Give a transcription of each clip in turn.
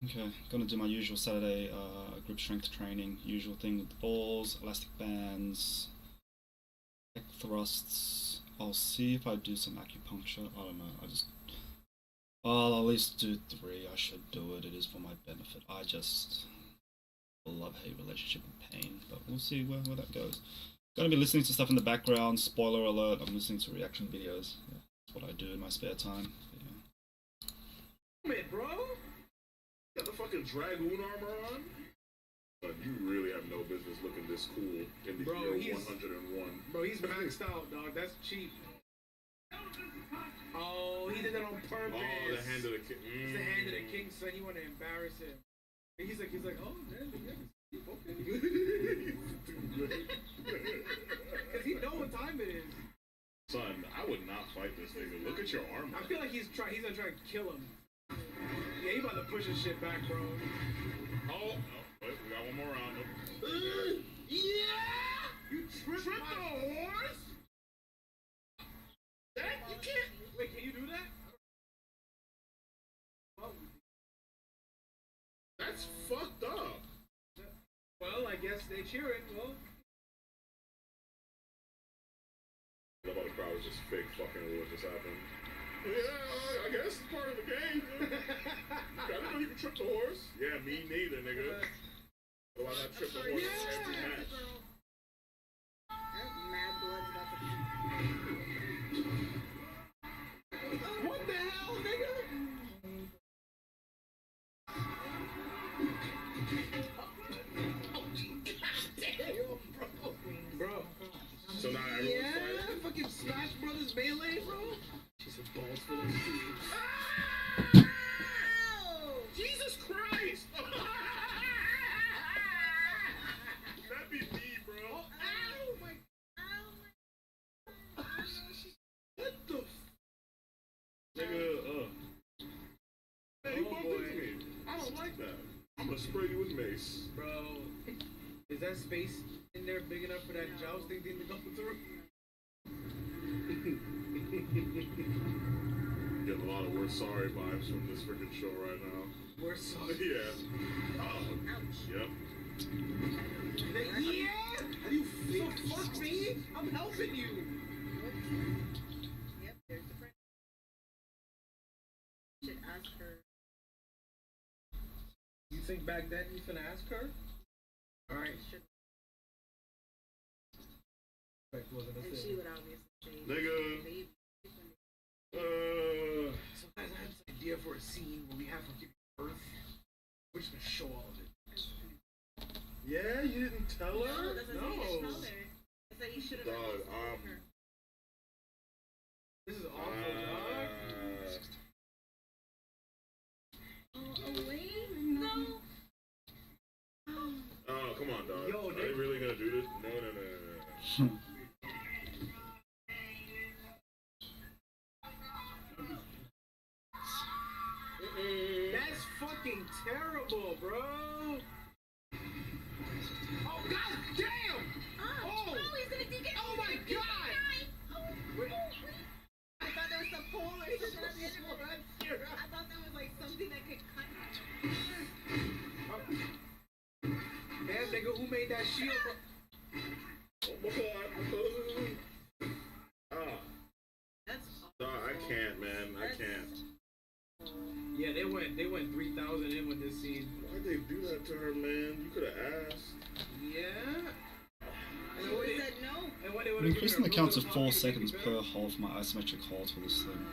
Okay, gonna do my usual Saturday grip strength training. Usual thing with the balls, elastic bands, neck thrusts. I'll see if I do some acupuncture. I don't know. I'll at least do three. I should do it. It is for my benefit. I just a love-hate relationship with pain, but we'll see where that goes. Gonna be listening to stuff in the background. Spoiler alert: I'm listening to reaction videos. Yeah, that's what I do in my spare time. Damn it, bro! Got the fucking dragoon armor on? But you really have no business looking this cool in the year 101. Bro, he's maxed out, dog. That's cheap. Oh, he did that on purpose. Oh, the hand of the king. It's the hand of the king, son. You want to embarrass him. He's like, oh, man, okay. Because he know what time it is. Son, I would not fight this nigga. Look at your armor. I feel like he's gonna try to kill him. Yeah, he about to push his shit back, bro. Oh, no. Wait, we got one more round. Yeah! You tripped the horse? That? You can't. Wait, can you do that? Oh. That's fucked up. Well, I guess they cheering. Well. The other crowd was just fake fucking with what just happened. Yeah, I guess it's part of the game. I didn't know you could trip the horse. Yeah, me neither, nigga. Otherwise, I trip the horse every match. Mad blood's about to. What the hell, nigga? Bro. So now everyone's fighting. Fucking Smash Brothers Melee, bro. She's a balls full of steel. Jesus Christ! That'd be me, bro. Ow, my. What the Nigga, Hey, you Oh, bumped boy. into me. I don't like that. I'm gonna spray you with mace. Bro, is that space in there big enough for that jousting thing to go through? Getting a lot of we're sorry vibes from this freaking show right now. We're sorry. Yeah. Oh. Yep. Yeah! How do you feel? So fuck me! I'm helping you! Yep, there's the friend. Should ask her. You think back then you finna ask her? Alright. Right, wasn't And it? she would obviously say, Nigga. baby. So guys, I have this idea for a scene where we have her give birth. We're just gonna show all of it. Yeah, you didn't tell No, her? that's what you should tell her. I said you should have Dog, told her. This is awful, dog. Oh, wait, no. Oh, come on, dog. Yo, Are they really gonna do this? No. That's fucking terrible, bro. Oh god damn! Oh, he's gonna dig it. Oh my god! Wait. I thought there was some pole or something on the end of it. I thought there was like something that could cut. Damn, nigga, who made that shield? That's No, I can't, man. I can't. Yeah, they went 3,000 in with this scene. Why'd they do that to her, man? You could have asked. Yeah. And She what they- said no. and what they would've I'm given increasing her the count to Rosa 4 Parks to seconds make it per better. hold for my isometric hold for this thing.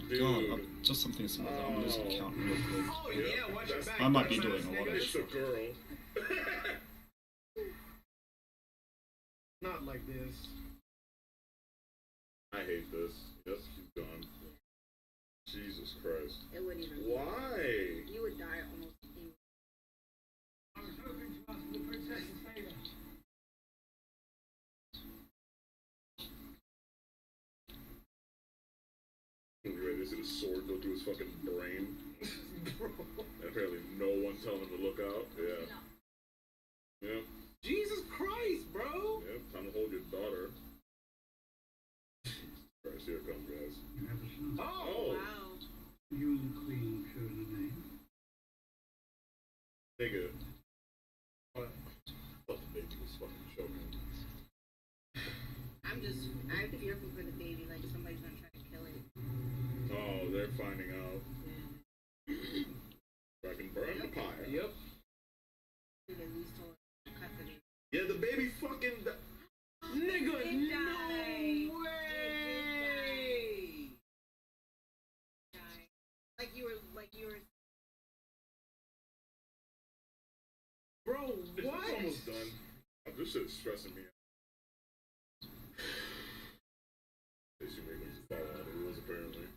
Dude. God, just something similar. I'm losing count real quick. Oh yeah, watch your back. I might be dumbass doing a lot of nigga. It's the girl. Not like this. I hate this. Yes, she's gone. Jesus Christ. It wouldn't even. Why? You would die almost. You ready to see the sword go through his fucking brain? Apparently no one telling him to look out. Yeah. Yep. Jesus Christ, bro. Yep. Time to hold your daughter. Christ, here it comes, guys. Oh. Oh. Wow. You and the Queen share the name. they're finding out. I can burn the pyre. Yep. Yeah, the baby fucking. Nigga, It did no die. way. Like you were. Bro, It's what? almost done. This shit's stressing me out. They should make me follow all the rules, apparently.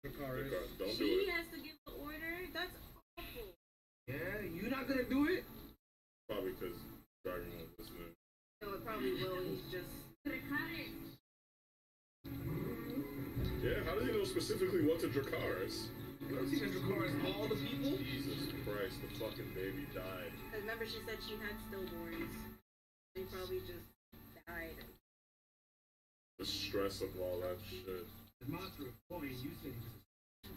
Dracarys. Don't do She it. has to give the order. That's awful. Yeah, you not gonna do it? Probably because Dragon won't listen. No, it probably will. He's just. Yeah, how do you know specifically what to Dracarys? You ever seen the Dracarys all the people? Jesus Christ, the fucking baby died. Because remember, she said she had stillborns. They probably just died. The stress of all that shit. The master of coin, you said he was a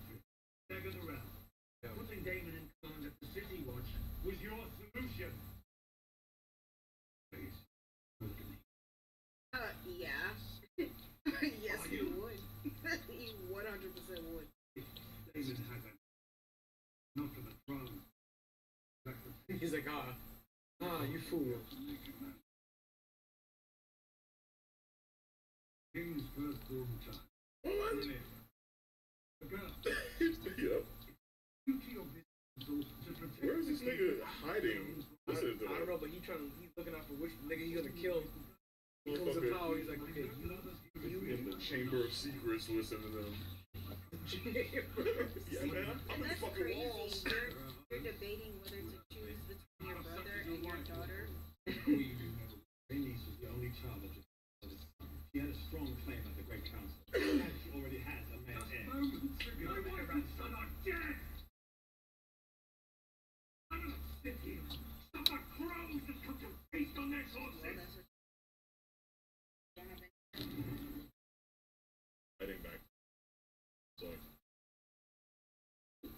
staggered around. Putting Damon in command of the City Watch was your solution. Please, look at me. Yeah. Yes, Are he you? would. He 100% would. Damon had that. Not for the throne. Like the He's like, you fool. king's firstborn child. What? Brilliant. The girl. Yep. Duty of this daughter to protect. Where is this nigga hiding? I Listen to don't that. know, but he's looking out for which nigga he's gonna kill. He comes to Motherfucker. power, he's like, okay, you In the Chamber of Secrets, listen to them. Yeah, man, I'm in the That's fucking crazy. walls. You're debating whether to choose between your brother and your daughter. We remember her niece was the only child of his son. She had a strong claim at the Great Council, and she already has a male heir. Your wife and son are dead! I'm gonna sit here, stop the crows that come to feast on their Well, corpses! that's what. Don't have any. Heading back. So, you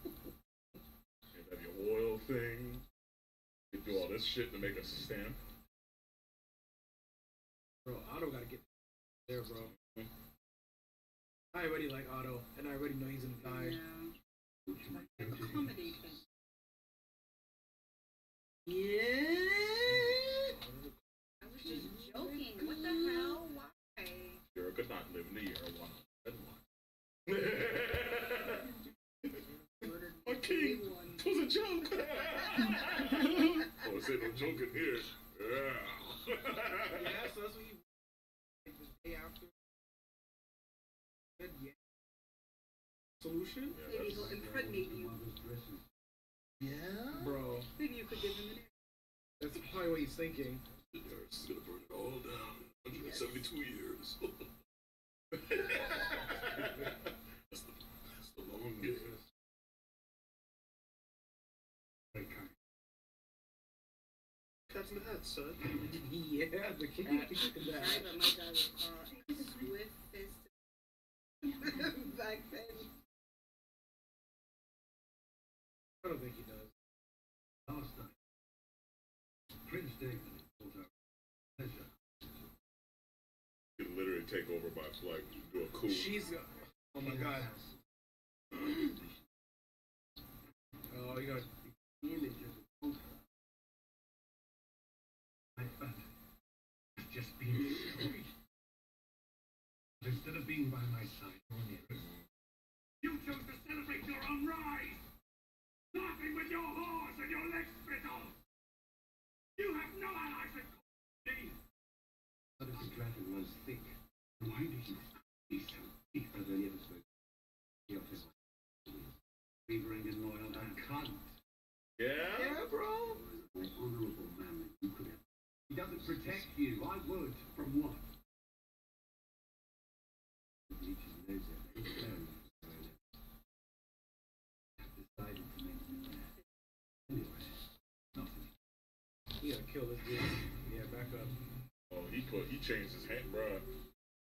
have your oil thing. You do all this shit to make a stamp. Bro, Otto gotta get there, bro. I already like Otto, and I already know he's gonna die. Yeah. Accommodate him. Yeah. I was just joking. What the hell? Why? Shira could not live in the year 101. My king! It was a joke! Oh, say no joke in here. Yeah. Yeah, so that's what he like the day after. Good, yeah. Solution? Yeah, Maybe that's- he'll impregnate you. Yeah. Bro, Maybe you could give him an that's probably what he's thinking. It's gonna burn it all down. 172 years. that's the long game. Cat's in the hat, son. Yeah, the cat. Sorry, but my dad was called Swift Fist back then. I don't think he does. Last night, Prince David brought out pleasure. You can literally take over by like do a coup. She's. Oh my god. Oh, you got. The image of the conqueror. My family has just been destroyed. But instead of being by my side or near us, you chose to celebrate your own rise! Laughing with your whores and your legs brittle! You have no allies at me! Blood of the dragon runs thick. Why do you be so thick? I've only ever spoken. The office wavering and loyal and cunt. Yeah? Yeah, bro. More honorable man than you could have. He doesn't protect you. I would. From what? Leeches knows it. They turn for I've decided to make me mad. Anyway, nothing. You gotta kill this dude. Yeah, back up. Oh, he changed his hand, bruh.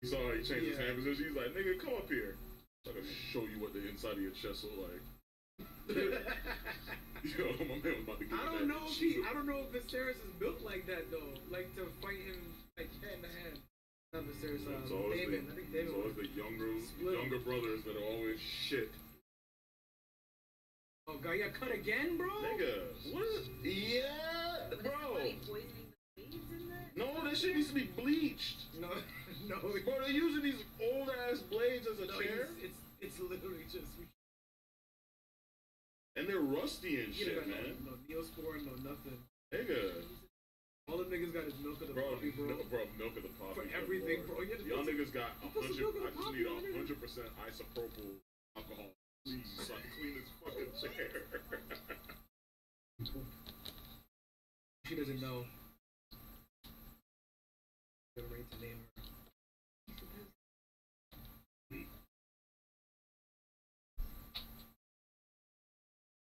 You saw how he changed his Yeah. hand position? He's like, nigga, come up here. I'm gonna show you what the inside of your chest look like. Yo, my man was about to get I don't know if Viserys is built like that though. Like to fight him like hand to hand. There's It's always David. I think David it's always was. the younger Split. brothers that are always shit. Oh god, you got cut again, bro? Nigga, what is? Yeah, But bro. it's funny poisoning the blades in that. No, that shit needs to be bleached. No, no, Bro, they're using these old ass blades as a no, chair, it's literally just. and they're rusty and You shit, got man. no Neosporin, no nothing. Nigga, All the niggas got is milk of the bro, poppy, bro. bro, milk of the poppy. For good everything, lord. bro. You just Y'all niggas got put some milk in 100. the I just poppy, need my nigga. 100% isopropyl alcohol, please, so I can clean this fucking chair. She doesn't know. They're ready to name her.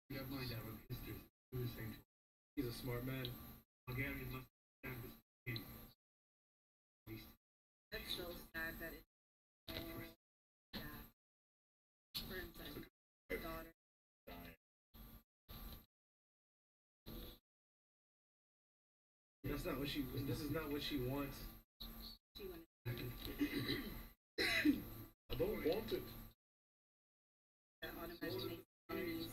You don't mind our history. Do the same. He's a smart man. Bulgarian must stand this game. That's so sad that it's all that. Friends and daughter. That's not what she. This is not what she wants. She wanted I don't want it. that automatically makes enemies.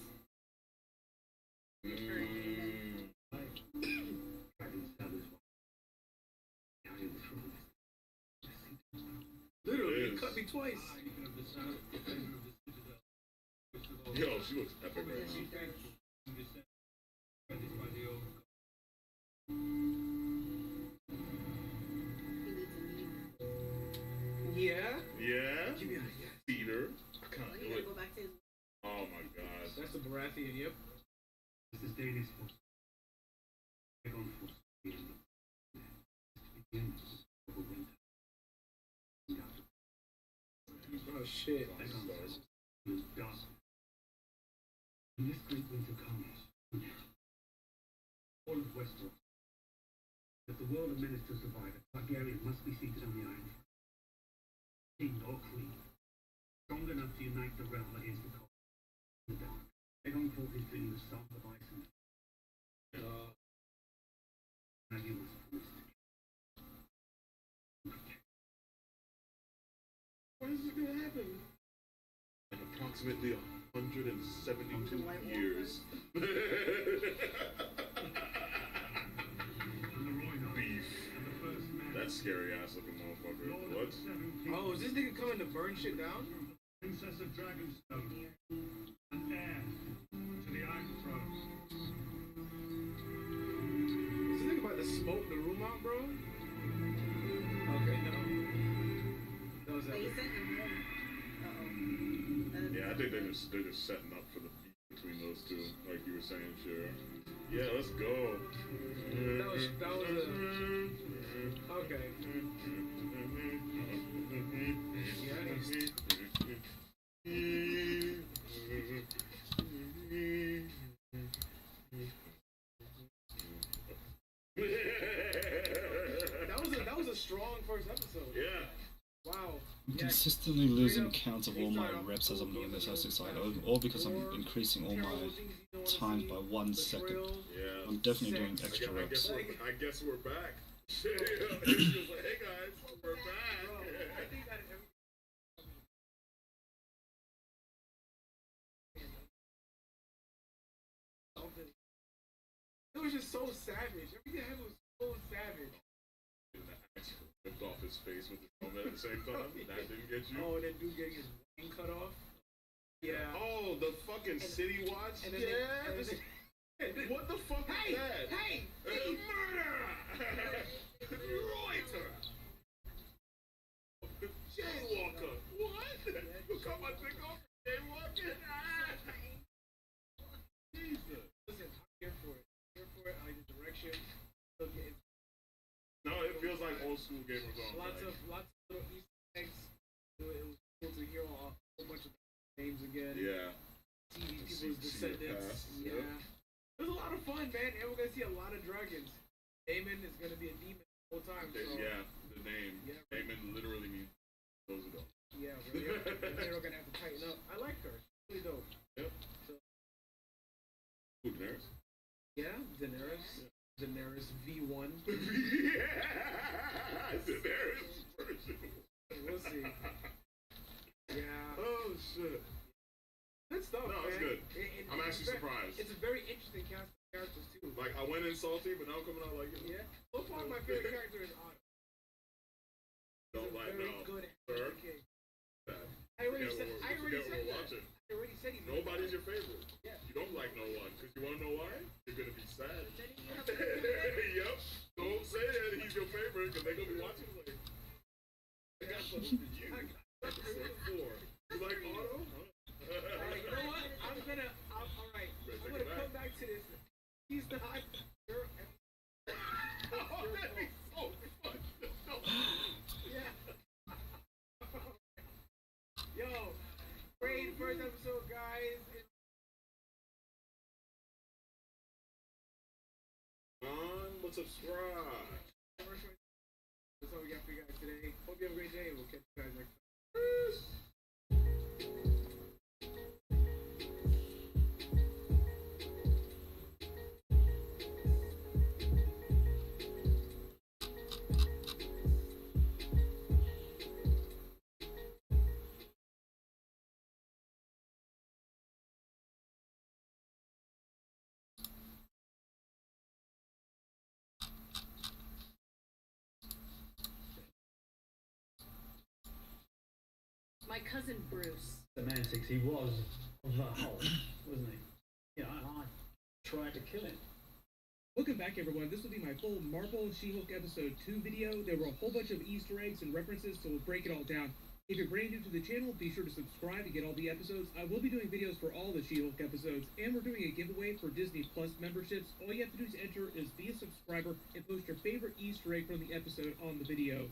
Literally, It he is. cut me twice. Yo, she looks epic right She now. does. He needs a new. Yeah. Yeah, Give me a yeah. Peter. I can't Oh, do you gotta it. go back to his. Oh my god. That's the Baratheon. Yep. This is Danish for Dragon Force. Begin over winter. Oh shit. Dragon Force is dark. When this great winter comes, all of Westeros, if the world are menaced to survive, a Targaryen must be seated on the Iron Throne. King or queen, strong enough to unite the realm against the cold and the dark. Dragon Force is dreaming the song of ice and dragon was forced to protect. When is this gonna happen? In approximately 172 years. And the Royal Beef. and the first man. That scary ass looking motherfucker. Lord of What? the Seven Kingdoms. Oh, is this nigga coming to burn shit down? Princess of Dragonstone, and heir to the Iron Throne. Is this nigga about to smoke the room out, bro? Okay, no. That was But he epic. sent him home. Uh-oh. Yeah, I think they're just setting up for the beef between those two, like you were saying, sure. Yeah, let's go. That was okay. That was a strong first episode. Yeah. Wow. I'm Yeah. consistently losing count of all my reps as I'm doing this exercise, all because I'm increasing all my times by 1 second. Yeah. I'm definitely doing Sex. extra I guess reps. we're back. Shit. She was like, hey guys, we're back. Bro, I think that every it was just so savage. Everything happened was so savage. Ripped off his face with his helmet at the same time. That didn't get you. Oh, that dude getting his wing cut off. Yeah. Oh, the fucking City Watch. And then Yeah. and then- What the fuck Hey, is that? hey, Murder! Reuter! Jaywalker! What? You cut my dick off for jaywalking? Jesus. listen, I'm here for it. I'm here for it. I like the direction. Look, it's No, it feels like old school Game of Thrones. lots like, of little Easter eggs. It was cool to hear a whole bunch of names again. yeah. See these See- people's see their descendants. past, Yeah. yep. It was a lot of fun, man. And we're gonna see a lot of dragons. Daemon is gonna be a demon the whole time. So Yeah, the name. Yeah. Damon literally means close it up. yeah, they're gonna have to tighten up. I like her. She's really dope. Yep. So Who, Daenerys? yeah, Daenerys V1. Yeah! Daenerys version. shit. Good stuff, No, man. it's good. I'm actually very- surprised. It's a very interesting cast of characters, too. Like, I went in salty, but now I'm coming out like, you know, Yeah. So far, my favorite character is Otto. don't He's a like, very no. good Sir? king. That. I already Forget said, what I we're- already forget said what we're that. watching. I already said he's Nobody's your favorite. Yeah. You don't like no one. Because you want to know why? You're going to be sad. Then you have to Yep. Don't say that he's your favorite because they're going to be watching like, I got something for you. Episode 4. You like Otto? Alright, you know what? Alright. I'm gonna come back to this. He's not your Oh, that'd be so fun. Yeah. Yo, great first episode, guys. But subscribe. That's all we got for you guys today. Hope you have a great day. We'll catch you guys next time. My cousin Bruce. Semantics, he was the Hulk, wasn't he? Yeah, and I tried to kill him. Welcome back, everyone. This will be my full Marvel She-Hulk episode 2 video. There were a whole bunch of Easter eggs and references, so we'll break it all down. If you're brand new to the channel, be sure to subscribe to get all the episodes. I will be doing videos for all the She-Hulk episodes, and we're doing a giveaway for Disney Plus memberships. All you have to do to enter is be a subscriber and post your favorite Easter egg from the episode on the video.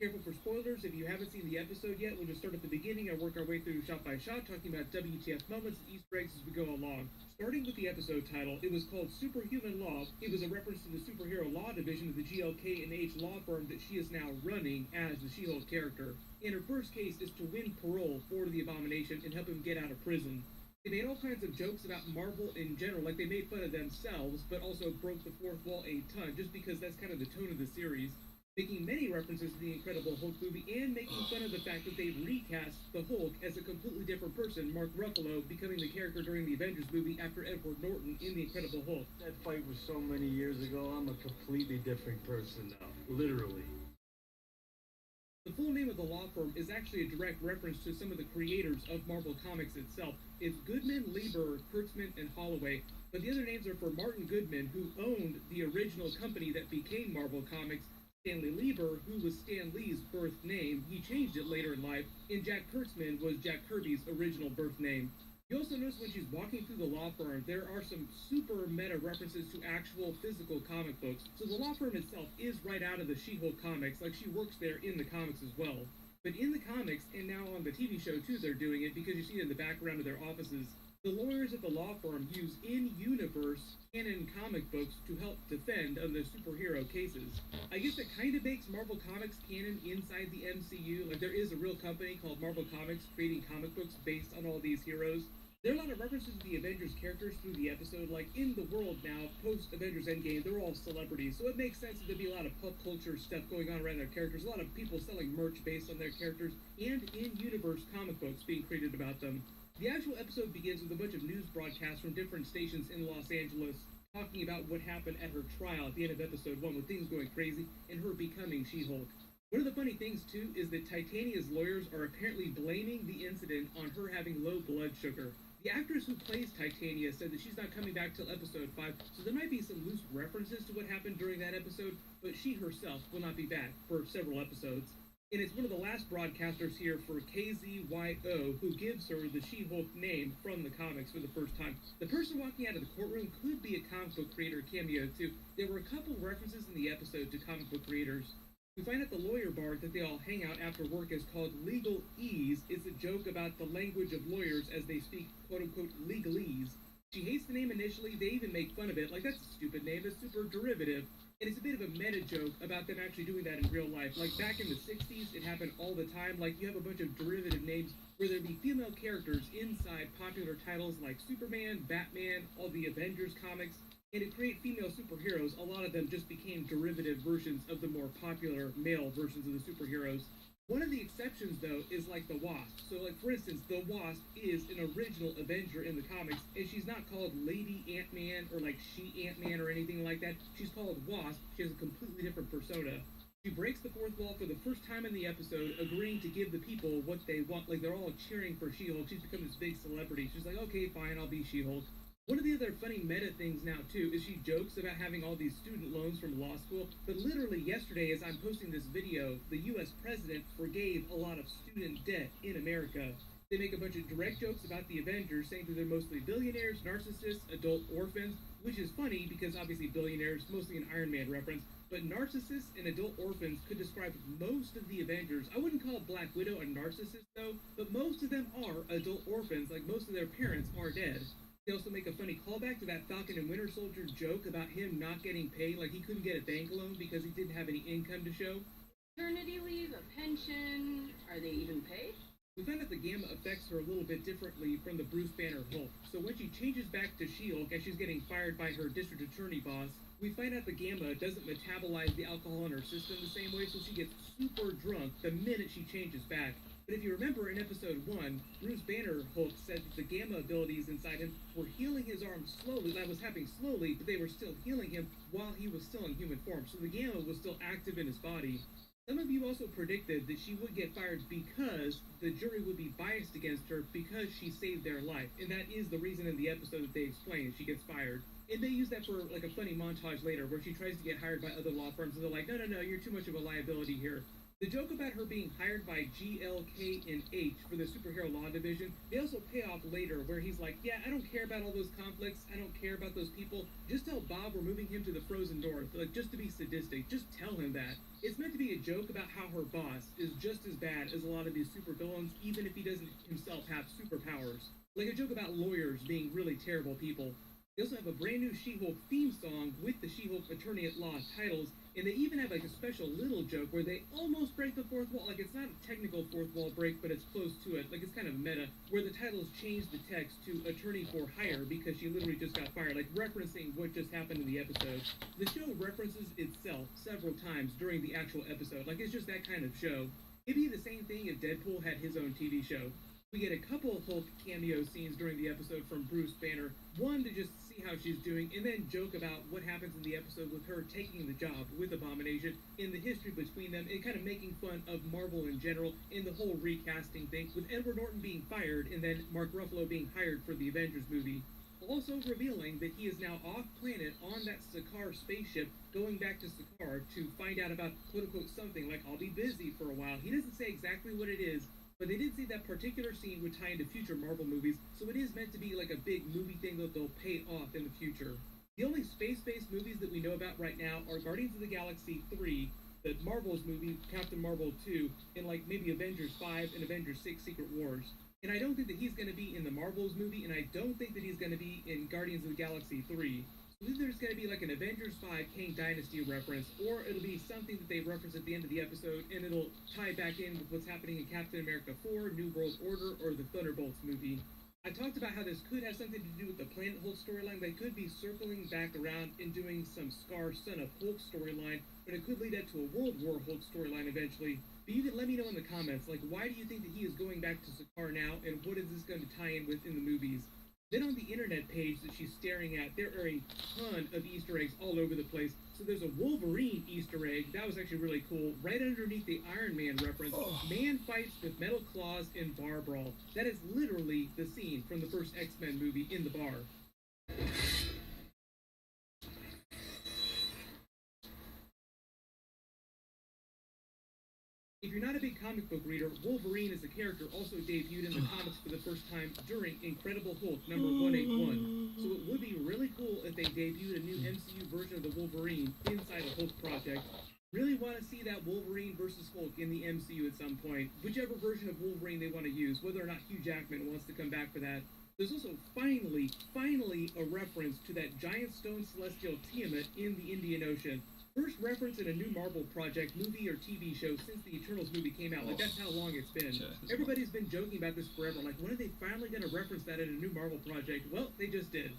Careful for spoilers. If you haven't seen the episode yet, we'll just start at the beginning and work our way through shot by shot, talking about WTF moments and Easter eggs as we go along. Starting with the episode title, it was called Superhuman Law. It was a reference to the superhero law division of the GLK&H law firm that she is now running as the She-Hulk character. And her first case is to win parole for the Abomination and help him get out of prison. They made all kinds of jokes about Marvel in general, like they made fun of themselves, but also broke the fourth wall a ton, just because that's kind of the tone of the series. Making many references to the Incredible Hulk movie and making fun of the fact that they recast the Hulk as a completely different person, Mark Ruffalo becoming the character during the Avengers movie after Edward Norton in the Incredible Hulk. That fight was so many years ago, I'm a completely different person now. Literally. The full name of the law firm is actually a direct reference to some of the creators of Marvel Comics itself. It's Goodman, Lieber, Kurtzman, and Holloway, but the other names are for Martin Goodman, who owned the original company that became Marvel Comics, Stanley Lieber, who was Stan Lee's birth name. He changed it later in life, and Jack Kurtzman was Jack Kirby's original birth name. You also notice when she's walking through the law firm, there are some super meta references to actual physical comic books. So the law firm itself is right out of the She-Hulk comics, like she works there in the comics as well. But in the comics, and now on the TV show too, they're doing it because you see it in the background of their offices. The lawyers at the law firm use in-universe canon comic books to help defend on the superhero cases. I guess it kind of makes Marvel Comics canon inside the MCU. Like, there is a real company called Marvel Comics creating comic books based on all these heroes. There are a lot of references to the Avengers characters through the episode. Like, in the world now, post-Avengers Endgame, they're all celebrities, so it makes sense that there'd be a lot of pop culture stuff going on around their characters, a lot of people selling merch based on their characters, and in-universe comic books being created about them. The actual episode begins with a bunch of news broadcasts from different stations in Los Angeles talking about what happened at her trial at the end of episode 1 with things going crazy and her becoming She-Hulk. One of the funny things, too, is that Titania's lawyers are apparently blaming the incident on her having low blood sugar. The actress who plays Titania said that she's not coming back till episode 5, so there might be some loose references to what happened during that episode, but she herself will not be back for several episodes. And it's one of the last broadcasters here for KZYO who gives her the She-Hulk name from the comics for the first time. The person walking out of the courtroom could be a comic book creator cameo too. There were a couple references in the episode to comic book creators. We find at the lawyer bar that they all hang out after work is called Legal Ease. It's a joke about the language of lawyers as they speak quote-unquote legalese. She hates the name initially, they even make fun of it, like that's a stupid name, it's super derivative. And it's a bit of a meta joke about them actually doing that in real life. Like back in the 60s, it happened all the time. Like you have a bunch of derivative names where there'd be female characters inside popular titles like Superman, Batman, all the Avengers comics. And to create female superheroes, a lot of them just became derivative versions of the more popular male versions of the superheroes. One of the exceptions, though, is like the Wasp. So, like, for instance, the Wasp is an original Avenger in the comics, and she's not called Lady Ant-Man or, like, She Ant-Man or anything like that. She's called Wasp. She has a completely different persona. She breaks the fourth wall for the first time in the episode, agreeing to give the people what they want. Like, they're all cheering for She-Hulk. She's become this big celebrity. She's like, okay, fine, I'll be She-Hulk. One of the other funny meta things now, too, is she jokes about having all these student loans from law school, but literally yesterday, as I'm posting this video, the U.S. president forgave a lot of student debt in America. They make a bunch of direct jokes about the Avengers, saying that they're mostly billionaires, narcissists, adult orphans, which is funny because obviously billionaires, mostly an Iron Man reference, but narcissists and adult orphans could describe most of the Avengers. I wouldn't call Black Widow a narcissist, though, but most of them are adult orphans, like most of their parents are dead. They also make a funny callback to that Falcon and Winter Soldier joke about him not getting paid, like he couldn't get a bank loan because he didn't have any income to show. Maternity leave, a pension, are they even paid? We find out the Gamma affects her a little bit differently from the Bruce Banner Hulk. So when she changes back to She-Hulk as she's getting fired by her district attorney boss, we find out the Gamma doesn't metabolize the alcohol in her system the same way, so she gets super drunk the minute she changes back. But if you remember in episode 1, Bruce Banner Hulk said that the Gamma abilities inside him were healing his arm slowly. That was happening slowly, but they were still healing him while he was still in human form. So the Gamma was still active in his body. Some of you also predicted that she would get fired because the jury would be biased against her because she saved their life. And that is the reason in the episode that they explain she gets fired. And they use that for like a funny montage later where she tries to get hired by other law firms and they're like, no, you're too much of a liability here. The joke about her being hired by GLK and H for the superhero law division, they also pay off later where he's like, yeah, I don't care about all those conflicts. I don't care about those people. Just tell Bob we're moving him to the frozen north. Like, just to be sadistic. Just tell him that. It's meant to be a joke about how her boss is just as bad as a lot of these supervillains, even if he doesn't himself have superpowers. Like a joke about lawyers being really terrible people. They also have a brand new She-Hulk theme song with the She-Hulk Attorney at Law titles, and they even have like a special little joke where they almost break the fourth wall. Like it's not a technical fourth wall break, but it's close to it. Like it's kind of meta, where the titles change the text to Attorney for Hire because she literally just got fired, like referencing what just happened in the episode. The show references itself several times during the actual episode. Like it's just that kind of show. It'd be the same thing if Deadpool had his own TV show. We get a couple of Hulk cameo scenes during the episode from Bruce Banner. One to just see how she's doing, and then joke about what happens in the episode with her taking the job with Abomination, in the history between them, and kind of making fun of Marvel in general, in the whole recasting thing, with Edward Norton being fired, and then Mark Ruffalo being hired for the Avengers movie. Also revealing that he is now off-planet on that Sakaar spaceship, going back to Sakaar to find out about quote-unquote something, like, I'll be busy for a while. He doesn't say exactly what it is, but they did say that particular scene would tie into future Marvel movies, so it is meant to be like a big movie thing that they'll pay off in the future. The only space-based movies that we know about right now are Guardians of the Galaxy 3, the Marvel's movie, Captain Marvel 2, and like maybe Avengers 5 and Avengers 6 Secret Wars. And I don't think that he's going to be in the Marvels movie, and I don't think that he's going to be in Guardians of the Galaxy 3. Either there's going to be like an Avengers 5 Kang Dynasty reference, or it'll be something that they reference at the end of the episode, and it'll tie back in with what's happening in Captain America 4, New World Order, or the Thunderbolts movie. I talked about how this could have something to do with the Planet Hulk storyline. They could be circling back around and doing some Scar Son of Hulk storyline, but it could lead up to a World War Hulk storyline eventually. But you can let me know in the comments, like, why do you think that he is going back to Sakaar now, and what is this going to tie in with in the movies? Then on the internet page that she's staring at, there are a ton of Easter eggs all over the place. So there's a Wolverine Easter egg. That was actually really cool. Right underneath the Iron Man reference, man fights with metal claws in bar brawl. That is literally the scene from the first X-Men movie in the bar. If you're not a big comic book reader, Wolverine as a character also debuted in the comics for the first time during Incredible Hulk number 181. So it would be really cool if they debuted a new MCU version of the Wolverine inside a Hulk project. Really want to see that Wolverine versus Hulk in the MCU at some point. Whichever version of Wolverine they want to use, whether or not Hugh Jackman wants to come back for that. There's also finally a reference to that giant stone celestial Tiamat in the Indian Ocean. First reference in a new Marvel project, movie or TV show since the Eternals movie came out. Like, that's how long it's been. Everybody's been joking about this forever. Like, when are they finally going to reference that in a new Marvel project? Well, they just did.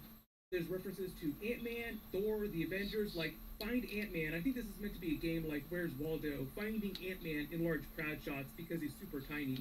There's references to Ant-Man, Thor, the Avengers, like find Ant-Man. I think this is meant to be a game like Where's Waldo, finding Ant-Man in large crowd shots because he's super tiny.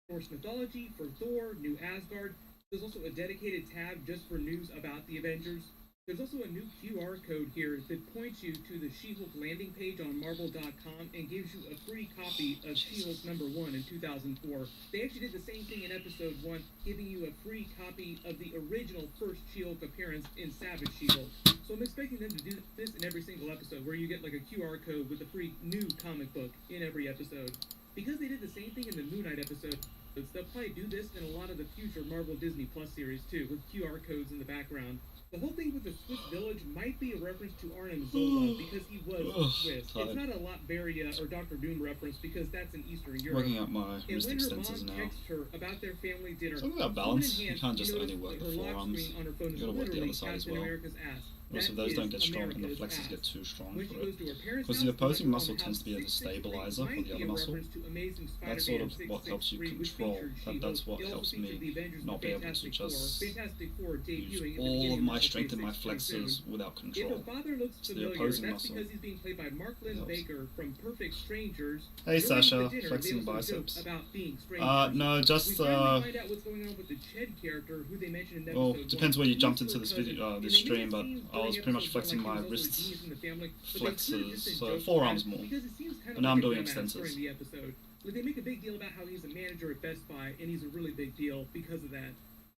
Norse mythology for Thor, New Asgard. There's also a dedicated tab just for news about the Avengers. There's also a new QR code here that points you to the She-Hulk landing page on Marvel.com and gives you a free copy of She-Hulk #1 in 2004. They actually did the same thing in episode 1, giving you a free copy of the original first She-Hulk appearance in Savage She-Hulk. So I'm expecting them to do this in every single episode, where you get like a QR code with a free new comic book in every episode. Because they did the same thing in the Moon Knight episode, they'll probably do this in a lot of the future Marvel Disney Plus series too, with QR codes in the background. The whole thing with the Swiss village might be a reference to Arnim Zola because he was Swiss. tired. It's not a Latveria or Doctor Doom reference because that's in Eastern Europe. Working out my And wrist when her extensors mom now. texts her about their family dinner, Something about phone in balance. You hand, can't just notice only work her the lock forearms. screen on her phone is You gotta work the literally other side as Captain well. America's ass. Also, That those is don't get strong and the America's flexes ass. get too strong When for she it. goes to her parents' Because house, the opposing on muscle House tends to be a 663 stabilizer for might the be other a muscle. reference to Amazing That's Spider-Man sort of what helps you 663, which control. featured That's what She-Hulk. It also helps featured me the Avengers not and be able to Fantastic just Four. Fantastic Four use debuting at the all beginning of my Marvel strength in my Phase 6 flexors soon. without If her control. father looks It's the familiar, opposing that's muscle. because he's being played by Mark Lynn Helps. Baker from Perfect Strangers. Hey, During Sasha, the dinner, flexing they also biceps. joke about being strangers. No, We just finally find out what's going on with the Ched character, who they mentioned in well, episode depends 1. where you He's jumped her into this cousin, video, and this they make stream, it but seem I was during pretty much episode flexing 1 my like he was also a wrists, genius in the family, but they flexes, could've just been so joking forearms about it more. because it seems kind But of now like I'm a doing dumbass extensions. during the episode. Like they make a big deal about how he's a manager at Best Buy, and he's a really big deal because of that.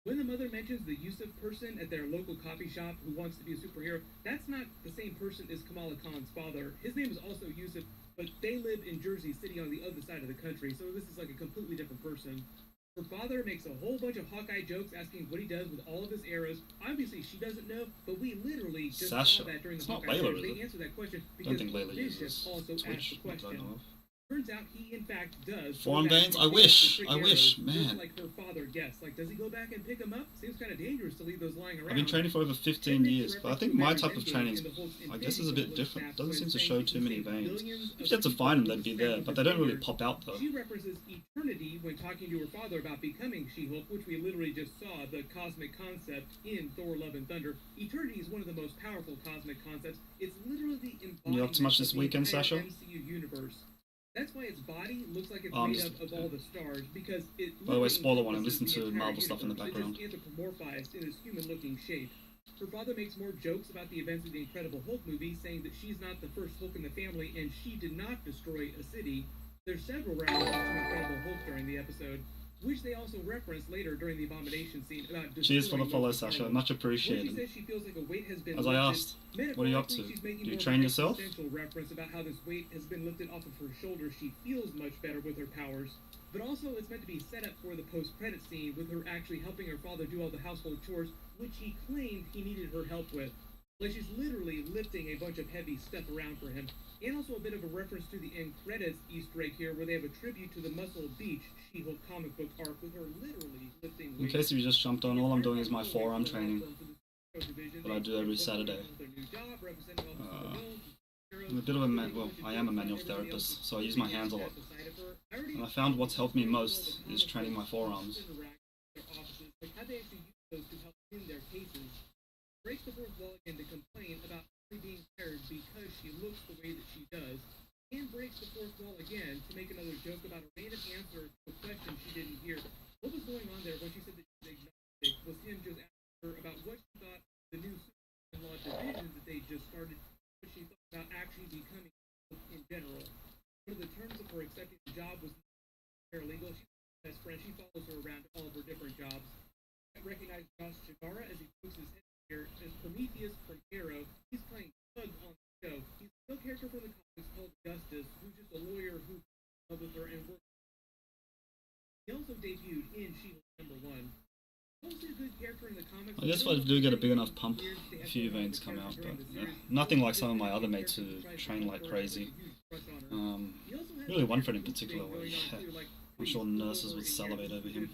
When the mother mentions the Yusuf person at their local coffee shop who wants to be a superhero, that's not the same person as Kamala Khan's father. His name is also Yusuf, but they live in Jersey City on the other side of the country, so this is like a completely different person. Her father makes a whole bunch of Hawkeye jokes asking what he does with all of his arrows. Obviously, she doesn't know, but we literally just Sasha. saw that during the It's not Hawkeye Layla, show. is They it? answered that question I because don't think Layla Bishop uses also asked Twitch, the not that I question. know of. Turns out he in fact does. Forearm go back veins? and I pick up wish. the trick I arrows, wish, just man. like her father guessed. Like, does he go back and pick them up? Seems kind of dangerous to leave those lying around. I've been training for over 15 years, but I think my type of training is, I guess, is a bit different. Doesn't seem to show too many veins. If you had to find them, they'd be there, but they don't really pop out though. She references eternity when talking to her father about becoming She-Hulk, which we literally just saw, the cosmic concept in Thor: Love and Thunder. Eternity is one of the most powerful cosmic concepts. It's literally the embodiment You up to much this of the weekend, entire Sasha? MCU universe. That's why its body looks like it's I'm made just- up of all the stars, because it By the way, literally spoiler warning, encompasses listen to the entire Marvel stuff in the universe. background. It just anthropomorphized in its human-looking shape. Her father makes more jokes about the events of the Incredible Hulk movie, saying that she's not the first Hulk in the family and she did not destroy a city. There's several references to Incredible Hulk during the episode, which they also reference later during the Abomination scene about Cheers for the destroying follow, Loki's Sasha. armor. Much When she appreciated. says she feels like a weight has been As I lifted, asked, what are you up to? metaphorically, she's making Do you more of train an yourself? existential reference about how this weight has been lifted off of her shoulders. She feels much better with her powers. But also, it's meant to be set up for the post-credit scene with her actually helping her father do all the household chores, which he claimed he needed her help with. Like, she's literally lifting a bunch of heavy stuff around for him. And also a bit of a reference to the end credits Easter egg here, where they have a tribute to the Muscle Beach She-Hulk comic book arc with her literally lifting In weights. case you just jumped on, all I'm doing is my forearm training that I do every Saturday. I'm a bit of a I am a manual therapist, so I use my hands a lot. And I found what's helped me most is training my forearms. Breaks the fourth wall again to complain about being tired because she looks the way that she does, and breaks the fourth wall again to make another joke about a random answer to a question she didn't hear. What was going on there when she said that she was agnostic was him just asking her about what she thought the new super-in-law division that they just started, what she thought about actually becoming in general. One of the terms of her accepting the job was paralegal. She's her best friend. She follows her around to all of her different jobs. I recognize Josh Chigara as he pokes his head here as Prometheus from Arrow. He's playing Bug on the show. He's a character from the comics called Justice, who's just a lawyer who fell with her and worked. He also debuted in She-Hulk #1. Mostly a good character in the comics. I guess if I do get a big enough pump, a few veins come out, but yeah, nothing like some of my other mates who train like crazy. Really one friend in particular where, yeah, I'm sure nurses would salivate over him.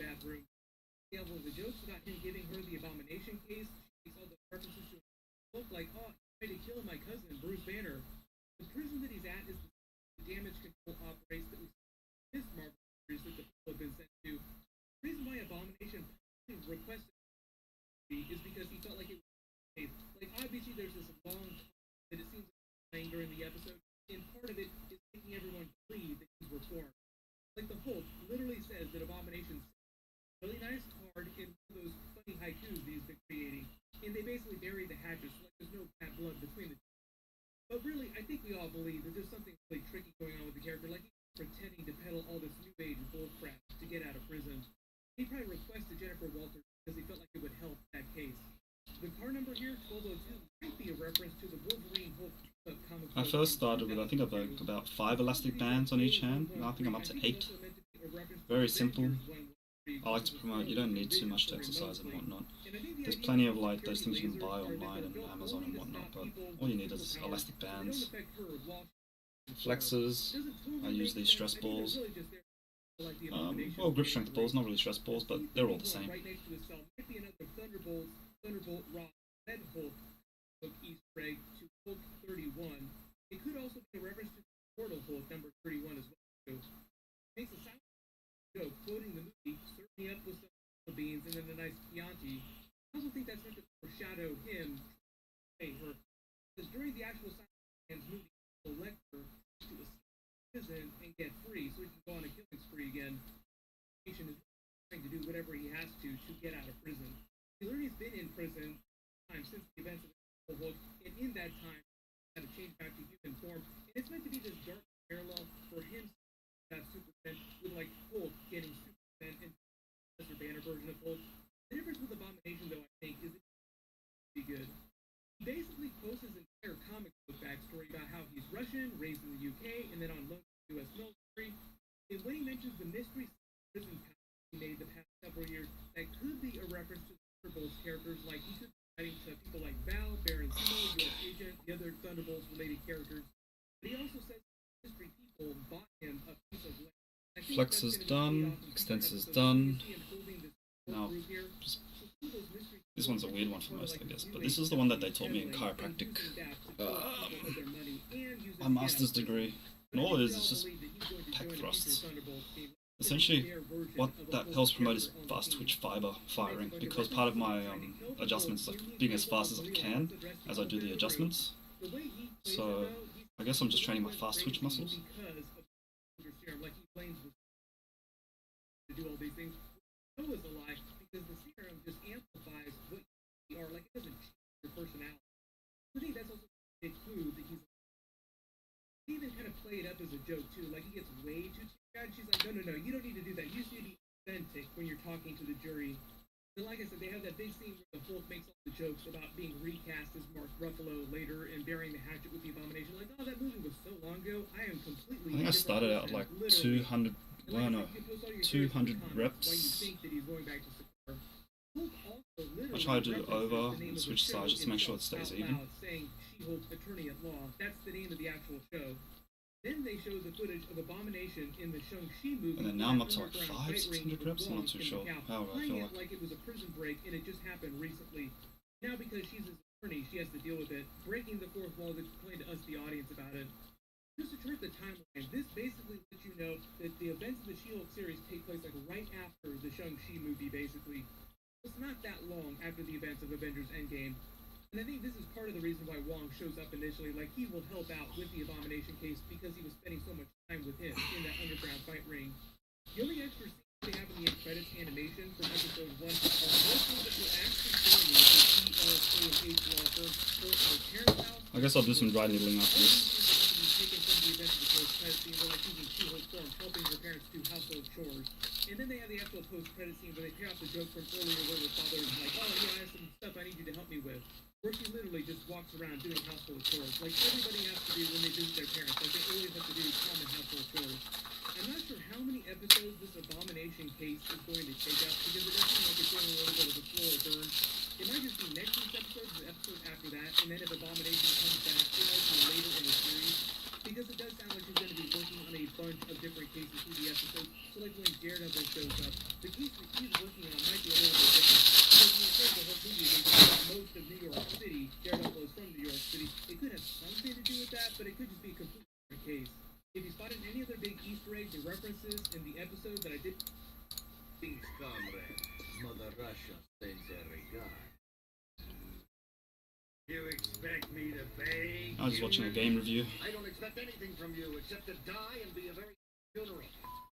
Yeah, well, the jokes about him giving her the Abomination case, she makes all the references to look like, oh, he tried to kill my cousin, Bruce Banner. The prison that he's at is the damage control operates that we see in this Marvel series that the people have been sent to. The reason why Abomination requested is because he felt like it was a case basically bury the hatches, so like there's no bad blood between the two. But really, I think we all believe that there's something really tricky going on with the character, like he's pretending to peddle all this new age bullcrap to get out of prison. He probably requested Jennifer Walters because he felt like it would help that case. The car number here, 1202, might be a reference to the Wolverine Hulk comic. I first started with, I think, about 5 elastic bands on each hand. Now I think I'm up to 8. Very simple. I like to promote, you don't need too much to exercise and whatnot. There's plenty of like those things you can buy online and Amazon and whatnot, but all you need is elastic bands, flexors. I use these stress balls. Well, grip strength balls, not really stress balls, but they're all the same. Right next to his cell might be another Thunderbolt Rock Red Hulk Easter egg to Hulk 31. It could also be a reference to Portal Hulk number 31 as well. So it makes a sound joke quoting the movie, serve me up with some beans and then a nice Chianti. I also think that's meant to foreshadow him playing her. Because during the actual Silent movie, the Lecter to escape prison and get free so he can go on a killing spree again. He is trying to do whatever he has to get out of prison. He's already been in prison since the events of the Hulk, and in that time, had to change back to human form. And it's meant to be this dark parallel for him to have Superman with like Hulk getting Superman and Professor Banner version of Hulk. The difference with Abomination, though, I think, is it's pretty good. He basically posts his entire comic book backstory about how he's Russian, raised in the UK, and then on loan to the US military. And when he mentions the mystery prison palace he made the past several years, that could be a reference to the Thunderbolts characters, like he could be writing to people like Val, Baron Zemo, US Agent, the other Thunderbolts related characters. But he also says mystery people bought him a piece of land. Flex is done, extensor's done. Now, this one's a weird one for most, I guess, but this is the one that they taught me in chiropractic. My master's degree. And all it is just pec thrusts. Essentially, what that helps promote is fast twitch fiber firing, because part of my adjustments is like being as fast as I can as I do the adjustments. So, I guess I'm just training my fast twitch muscles. Do all these things. No is a lie, because the serum just amplifies what you are, like it doesn't change your personality. I think that's also a big clue that he even kind of play it up as a joke too, like he gets way too and she's like, no, you don't need to do that. You just need to be authentic when you're talking to the jury. And like I said, they have that big scene where the Hulk makes all the jokes about being recast as Mark Ruffalo later and burying the hatchet with the Abomination. Like, oh, that movie was so long ago. I am completely. I think I started out like 200. Well, no, 200 reps. I try to do it over and switch sides just to make sure it stays even. Saying She-Hulk Attorney at Law. That's the name of the actual show. Then they show the footage of Abomination in the Shang-Chi movie. And then now I'm up to like 500-600 reps. I'm not too sure how I feel like it was a prison break and it just happened recently. Now because she's his attorney, she has to deal with it, breaking the fourth wall to explain to us, the audience, about it. Just to chart the timeline, this basically lets you know that the events of the She-Hulk series take place like right after the Shang-Chi movie, basically. It's not that long after the events of Avengers Endgame. And I think this is part of the reason why Wong shows up initially. Like, he will help out with the Abomination case because he was spending so much time with him in that underground fight ring. The only extra scenes they have in the end credits animation from episode 1 are mostly that we're actually doing the ELKH law firm for our parents' house. I guess I'll do some dry needling after this. Taken from the events of the post-credit scene where like using She-Hulk form, helping her parents do household chores. And then they have the actual post-credit scene where they pay off the joke from earlier where the father is like, oh yeah, I have some stuff I need you to help me with. Where she literally just walks around doing household chores. Like everybody has to do when they visit their parents. Like they always have to do common household chores. I'm not sure how many episodes this Abomination case is going to take up because it does seem like it's going a little bit of a slower burn. It might just be next week's episode, the episode after that, and then if Abomination comes back, it might be later in the series. Because it does sound like she's going to be working on a bunch of different cases through the episodes. So like when Daredevil shows up, the case that he's working on might be a little bit different. Because when you say the whole movie, they say most of New York City, Daredevil is from New York City. It could have something to do with that, but it could just be a completely different case. If you spotted any other big Easter eggs or references in the episode that I did... Think, comrade, Mother Russia sends her regard. You expect me to beg? I was watching a game review. I don't expect anything from you except to die and be a very funeral.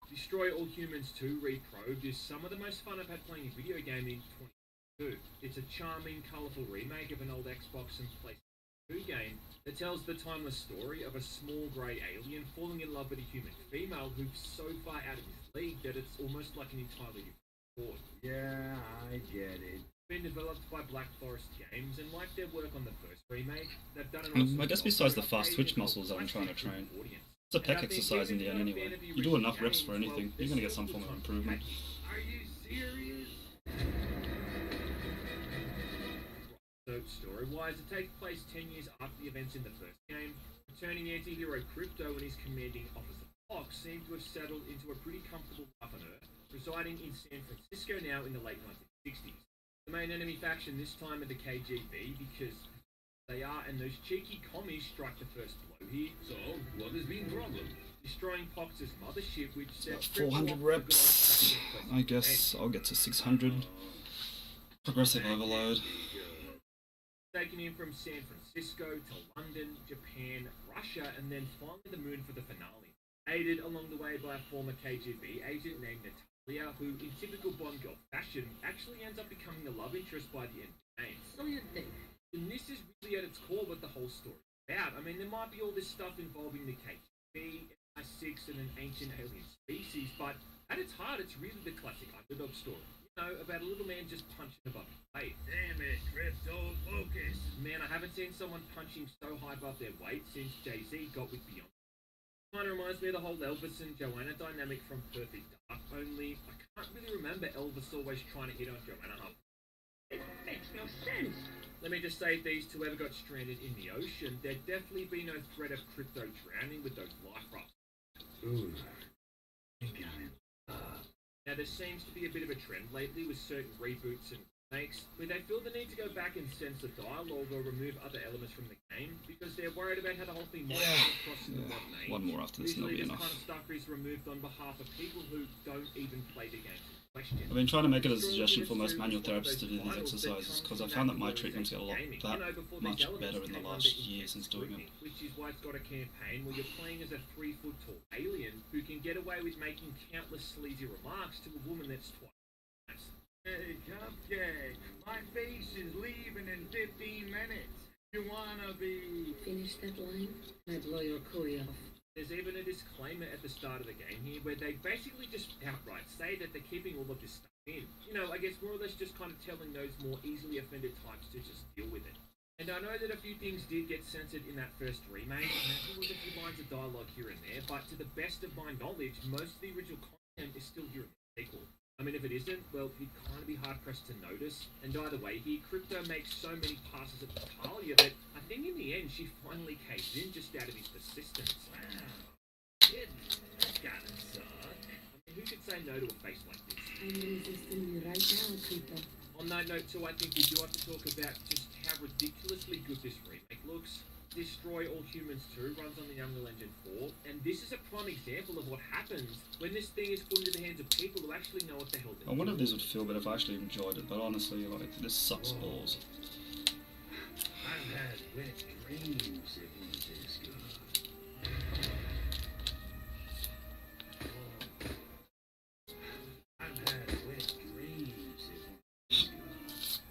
Destroy All Humans 2 Reprobed is some of the most fun I've had playing a video game in 20 2. It's a charming, colourful remake of an old Xbox and PlayStation 2 game that tells the timeless story of a small grey alien falling in love with a human female who's so far out of his league that it's almost like an entirely different sport. Yeah, I get it. Been developed by Black Forest Games, and like their work on the first remake, they've done an I guess job besides the of fast twitch updating muscles that I'm trying to classic train, audience. it's a And peck I think exercise in even the end if you're anyway. not a fan of the You do original enough reps for games, anything, well, you're gonna get there's some still form of good improvement. time. Are you serious? So, story-wise, it takes place 10 years after the events in the first game. Returning anti-hero Crypto and his commanding officer Fox seem to have settled into a pretty comfortable life on Earth, residing in San Francisco now in the late 1960s. The main enemy faction this time are the KGB because they are, and those cheeky commies strike the first blow here. So, what has been the problem? Destroying Fox's mothership, which About sets Crypto 400 off the reps. good old I guess I'll get to 600. Progressive overload. taking him from San Francisco to London, Japan, Russia, and then finally the moon for the finale. Aided along the way by a former KGB agent named Natalia, who, in typical Bond girl fashion, actually ends up becoming the love interest by the end of the game. So you think? And this is really at its core what the whole story is about. I mean, there might be all this stuff involving the KGB, MI6, and an ancient alien species, but at its heart, it's really the classic underdog story. You know, about a little man just punching above his weight. Damn it, Crypto, focus. Man, I haven't seen someone punching so high above their weight since Jay-Z got with Beyonce. Kind of reminds me of the whole Elvis and Joanna dynamic from Perfect Dark, only I can't really remember Elvis always trying to hit on Joanna Huff. It makes no sense. Let me just say, if these two ever got stranded in the ocean, there'd definitely be no threat of Crypto drowning with those life rafts. Ooh. I got it. Now, there seems to be a bit of a trend lately with certain reboots and remakes, where they feel the need to go back and censor dialogue or remove other elements from the game, because they're worried about how the whole thing might come across in the modern age. One more after this and Usually that'll be this enough. kind of stuff is removed on behalf of people who don't even play the game in question. I've been trying to make it a suggestion for most manual therapists to do these exercises because I found that my treatments get a lot much better in the last year since doing it. Which is why it's got a campaign where you're playing as a 3-foot-tall alien who can get away with making countless sleazy remarks to a woman that's twice. Hey, Cupcake, my face is leaving in 15 minutes. You wanna be... Finish that line, and I blow your koi off. There's even a disclaimer at the start of the game here where they basically just outright say that they're keeping all of this stuff in. You know, I guess more or less just kind of telling those more easily offended types to just deal with it. And I know that a few things did get censored in that first remake, and there was a few lines of dialogue here and there, but to the best of my knowledge, most of the original content is still here in the sequel. I mean, if it isn't, well, you'd kind of be hard-pressed to notice. And either way here, Crypto makes so many passes at Natalia that I think in the end she finally caves in just out of his persistence. Wow, kid, that gotta suck. I mean, who could say no to a face like this? I'm resisting you right now, Crypto. On that note too, I think we do have to talk about just how ridiculously good this remake looks. Destroy All Humans 2 runs on the Unreal Engine 4, and this is a prime example of what happens when this thing is put into the hands of people who actually know what the hell they're I wonder if doing. this would feel better if I actually enjoyed it, but honestly, like, this sucks balls. I've had wet dreams it was this good. I've had wet dreams it was this good.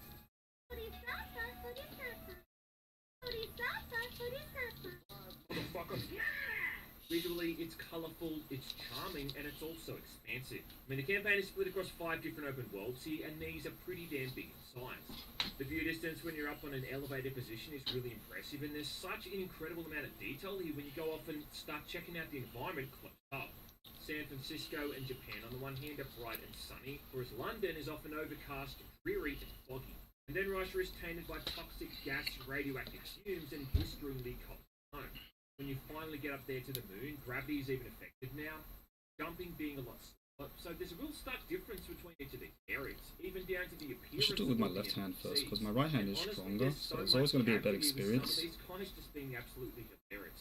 Motherfucker. Visually, it's colourful, it's charming, and it's also expansive. I mean, the campaign is split across 5 different open worlds here, and these are pretty damn big in size. The view distance when you're up on an elevated position is really impressive, and there's such an incredible amount of detail here when you go off and start checking out the environment close up. San Francisco and Japan on the one hand are bright and sunny, whereas London is often overcast, dreary, and foggy. And then Russia is tainted by toxic gas, radioactive fumes, and blisteringly cold snow. When you finally get up there to the moon, gravity is even effective now, jumping being a lot slower. So there's a real stark difference between each of these areas, even down to the I appearance. should do it with my of the left hand first, NPCs. because my right hand And is honestly, stronger, there's so so it's always going to be a much better activity with experience. Some of these conics just being absolutely hilarious.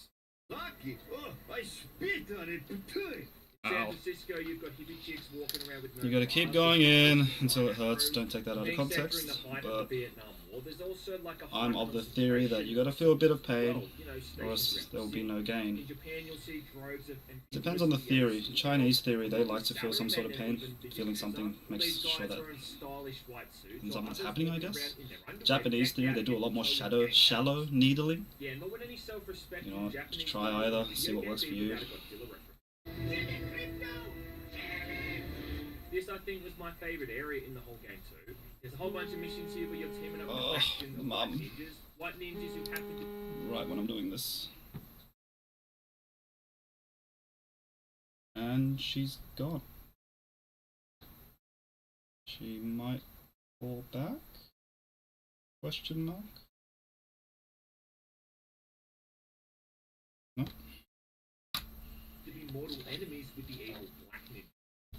Lucky! Oh, I spit on it. San Ow. Francisco, you've got hippie chicks walking around with no You gotta keep cars, going in flying until it hurts. through, Don't take that out of being set during context, the height of but the Vietnam War. before, there's also like a I'm high of the theory that you gotta feel a bit of pain, or else stations there will be around no the city. gain. In Japan, you'll see droves of Depends on the theory. Chinese theory, they like to feel some sort of pain. Feeling something makes sure that something's happening, I guess. Japanese theory, they do a lot more shallow needling. Yeah, not with any self-respect. You know, just try either, see what works for you. This, I think, was my favourite area in the whole game too. There's a whole bunch of missions here where you're teaming up with factions of Mum. white ninjas who have to do. Right when I'm doing this. And she's gone. She might fall back? Question mark? No? To be mortal enemies with the evil black ninja.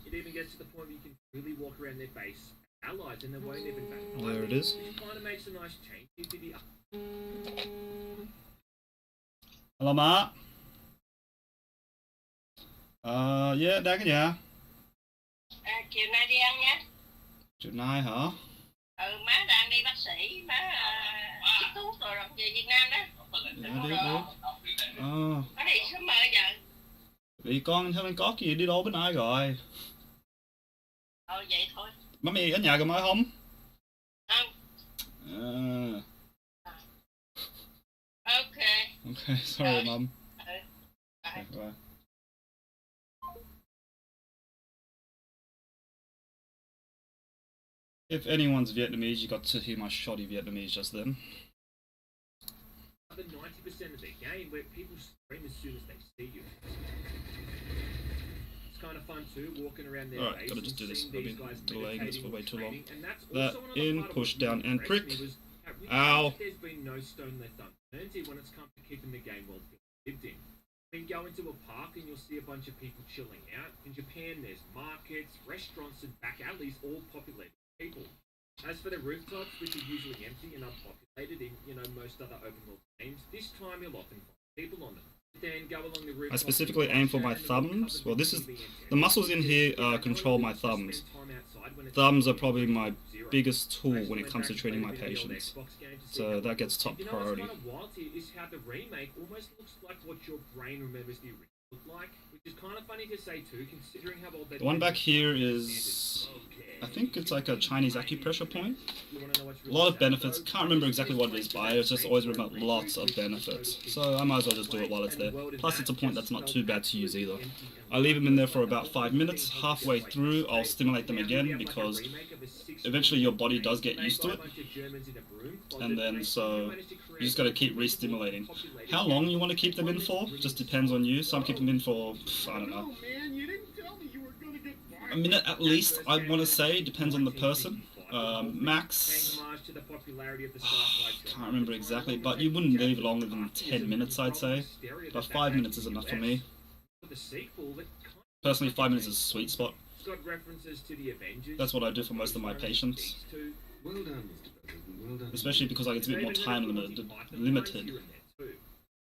It even gets to the point where you can really walk around their base allies and they won't even back. There it is. Which kind of makes a nice change into the. Hello, má. Yeah, đang cái nhà. Chiều nay đi ăn nhé. Chiều nay hả? Má đang đi bác sĩ, má chích thuốc rồi về Việt Nam đó. Dạ, đi. Có đi sớm mơ giờ. Vì con theo anh có gì đi đâu bên ai rồi? Vậy thôi. Má mày ở nhà gần mới không? Không. Okay, sorry, Mum. Bye. Bye. If anyone's Vietnamese, you got to hear my shoddy Vietnamese just then. Other 90% of their game where people scream as soon as they see you. It's kind of fun too, walking around their Alright, base gotta just do and this. seeing I've these been guys delaying this for meditating way or too long. training, and that's That also another in, part of push what down, really and impressed prick. me was how really Ow. there's been no stone left unturned when it's come to keeping the game well lived in. I mean, go into a park and you'll see a bunch of people chilling out. In Japan, there's markets, restaurants, and back alleys all populated with people. As for the rooftops, which are usually empty and unpopulated in, most other open world games, this time you'll often find people on them. Then go along the rooftop. I specifically aim for my thumbs. Well, this is the muscles in here control my thumbs. Thumbs are probably my biggest tool when it comes to treating my patients. So that gets top priority. What's kind of wild here is how the remake almost looks like what your brain remembers the original looked like, which is kind of funny to say too, considering how old that. The one back here is, I think it's like a Chinese acupressure point. A lot of benefits. Can't remember exactly what it is, but I just always remember lots of benefits. So I might as well just do it while it's there. Plus it's a point that's not too bad to use either. I leave them in there for about 5 minutes. Halfway through, I'll stimulate them again because eventually your body does get used to it. And then so you just gotta keep re-stimulating. How long you want to keep them in for just depends on you. Some keep them in for, I don't know, a minute at least, I want to say. Depends on the person. Max, can't remember exactly, but you wouldn't leave longer than 10 minutes, I'd say. But 5 minutes is enough for me. Personally, 5 minutes is a sweet spot. That's what I do for most of my patients. Well done, Mr. President. Well done. Especially because I get a bit more time limited.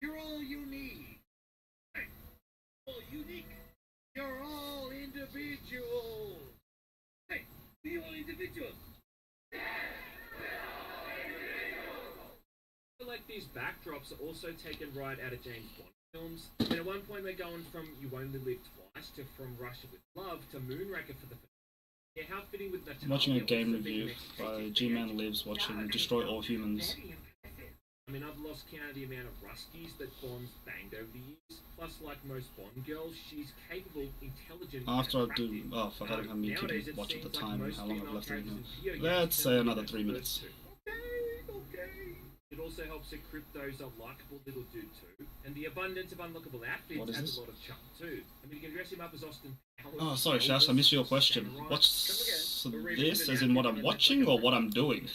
You're all unique. All unique. You're all individuals. Hey, you're all individuals. I feel like these backdrops are also taken right out of James Bond films. I mean, at one point we're going from You Only Live Twice to From Russia with Love to Moonraker for the film. Yeah, how fitting with Natalia. I'm watching a game review by G-Man Lives watching Destroy All Humans. I mean, I've lost count of the amount of Ruskies that Bond's banged over the years. Plus, like most Bond girls, she's capable, intelligent, After and I do, attractive. oh fuck, I don't have me Nowadays, keeping it watch at the seems like time most how long I've female left it in characters here. in video games Let's say tend to another be 3 minutes. Okay. It also helps that Crypto's a likable little dude too, and the abundance of unlockable outfits What is adds this? a lot of charm too. I mean, you can dress him up as Austin Powers. Oh, sorry, Shash, I missed your question. What's this, as in what I'm watching or what I'm doing?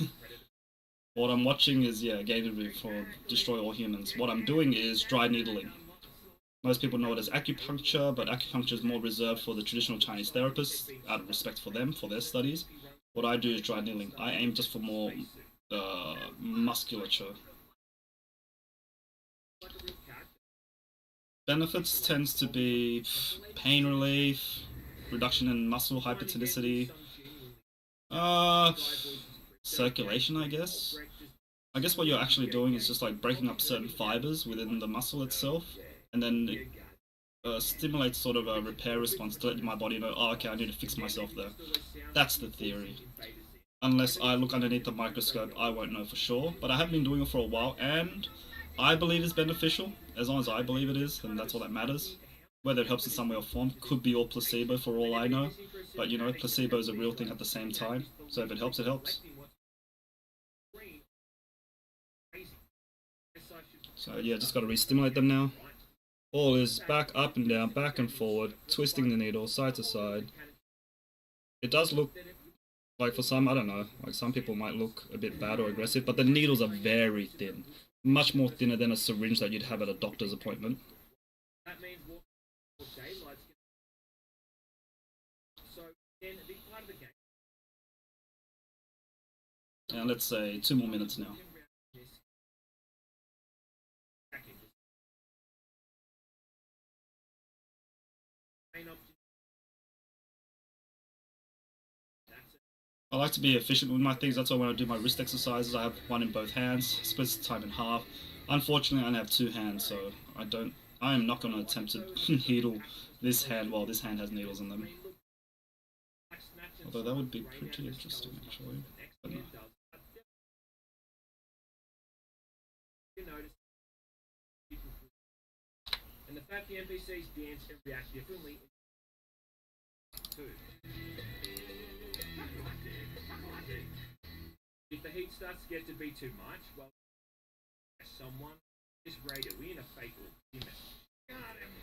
What I'm watching is, yeah, a game review for Destroy All Humans. What I'm doing is dry needling. Most people know it as acupuncture, but acupuncture is more reserved for the traditional Chinese therapists, out of respect for them, for their studies. What I do is dry needling. I aim just for more musculature. Benefits tends to be pain relief, reduction in muscle hypertonicity, circulation, I guess. I guess what you're actually doing is just like breaking up certain fibers within the muscle itself, and then it stimulates sort of a repair response to let my body know, oh, okay, I need to fix myself there. That's the theory. Unless I look underneath the microscope, I won't know for sure. But I have been doing it for a while, and I believe it's beneficial. As long as I believe it is, then that's all that matters. Whether it helps in some way or form could be all placebo for all I know. But you know, placebo is a real thing at the same time. So if it helps, it helps. So yeah, just got to re-stimulate them now. All is back, up and down, back and forward, twisting the needle side to side. It does look like, for some, I don't know, like some people might look a bit bad or aggressive, but the needles are very thin. Much more thinner than a syringe that you'd have at a doctor's appointment. And let's say 2 more minutes now. I like to be efficient with my things. That's why when I do my wrist exercises, I have one in both hands, splits the time in half. Unfortunately, I only have 2 hands, so I am not going to attempt to needle this hand while this hand has needles in them. Although that would be pretty interesting, actually. But no. And the fact the NPCs dance and react differently too. If the heat starts to get to be too much, well, someone is ready to win a fake or message. Got him.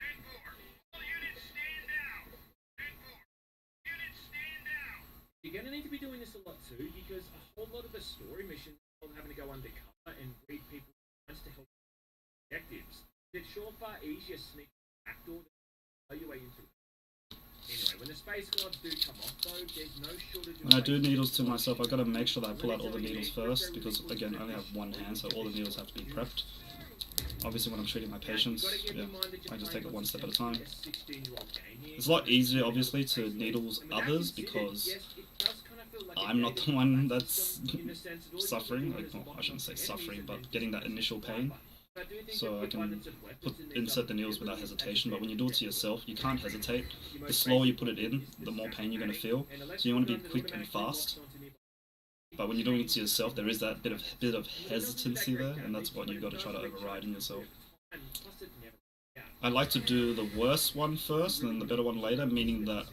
10-4. All units stand down. 10-4. Units stand down. You're going to need to be doing this a lot too, because a whole lot of the story missions are having to go undercover and read people's minds to help objectives. It's surefar easier sneak backdoor than blow your way into it. Anyway, when the space gloves do come off though, there's no shortage of... When I do needles to myself, I've got to make sure that I pull out all the needles first, because again, I only have one hand, so all the needles have to be prepped. Obviously when I'm treating my patients, yeah, I just take it one step at a time. It's a lot easier, obviously, to needles others, because I'm not the one that's suffering, like, well, I shouldn't say suffering, but getting that initial pain. So I can insert the needles without hesitation, but when you do it to yourself, you can't hesitate. The slower you put it in, the more pain you're going to feel. So you want to be quick and fast. But when you're doing it to yourself, there is that bit of hesitancy there, and that's what you've got to try to override in yourself. I like to do the worst one first, and then the better one later, meaning that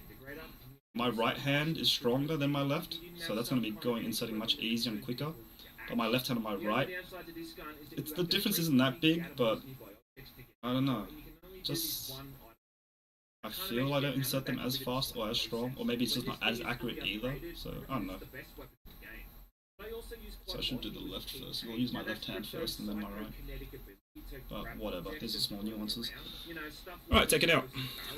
my right hand is stronger than my left, so that's going to be inserting much easier and quicker. But my left hand and my right, the difference isn't that big, but I don't know. Just, I feel I don't insert them as fast or as strong, or maybe it's just not as accurate either, so I don't know. So I should do the left first. We'll use my left hand first and then my right. But whatever, these are small nuances. Alright, take it out.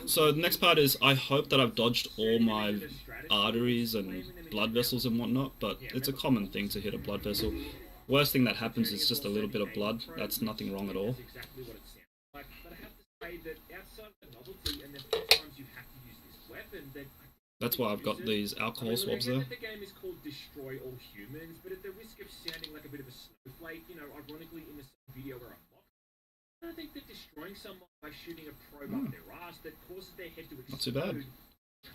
So the next part is, I hope that I've dodged all my arteries and blood vessels and whatnot, but it's a common thing to hit a blood vessel. Worst thing that happens is just a little bit of blood. That's nothing wrong at all. That's why I've got these alcohol swabs there. The game is called Destroy All Humans, but at the risk of sounding like a bit of a snowflake, you know, ironically in the same video where I'm mocked, I don't think that destroying someone by shooting a probe up their ass that causes their head to explode. Not too bad.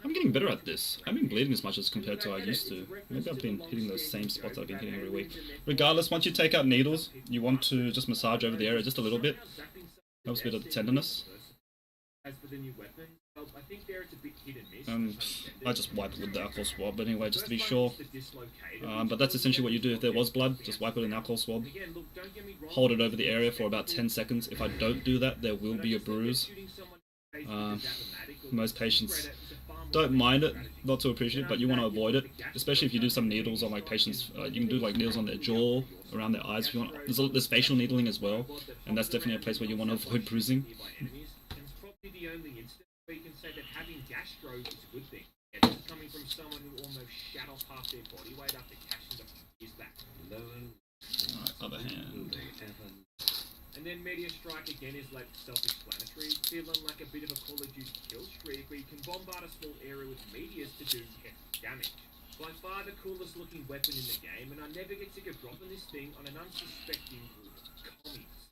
I'm getting better at this. I haven't been bleeding as much as compared to I used to. Maybe I've been hitting those same spots I've been hitting every week. Regardless, once you take out needles, you want to just massage over the area just a little bit. Helps a bit of the tenderness. As for the new weapon, well, I think there it's a bit hit and miss. I just wipe it with the alcohol swab anyway, just to be sure. But that's essentially what you do if there was blood, just wipe it in an alcohol swab. Hold it over the area for about 10 seconds. If I don't do that, there will be a bruise. Most patients don't mind it, not too appreciative, but you want to avoid it, especially if you do some needles on like patients. You can do like needles on their jaw, around their eyes if you want. There's facial needling as well, and that's definitely a place where you want to avoid bruising. The only instance where you can say that having gastro is a good thing. Yeah, this is coming from someone who almost shat off half their body weight after cashing the years back. Alright, other hand. And then Meteor Strike again is like self-explanatory, feeling like a bit of a Call of Duty kill streak where you can bombard a small area with meteors to do hefty damage. By far the coolest looking weapon in the game, and I never get sick of dropping this thing on an unsuspecting group of commies.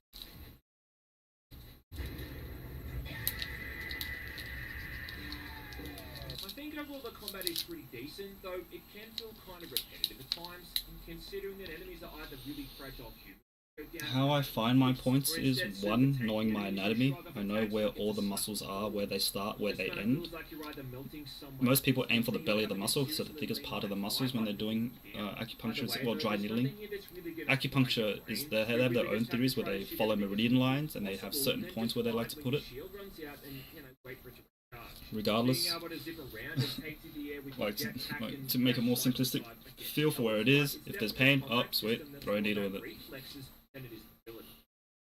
I think overall the combat is pretty decent, though it can feel kind of repetitive at times, considering that enemies are either really fragile humans. How I find my points is, one, knowing my anatomy. I know where all the muscles are, where they start, where they end. Most people aim for the belly of the muscle, so the thickest part of the muscles when they're doing acupuncture, well, dry needling. Acupuncture is, they have their own theories where they follow meridian lines, and they have certain points where they like to put it. Regardless, like to make it more simplistic, feel for where it is. If there's pain, up, sweet, throw a needle with it.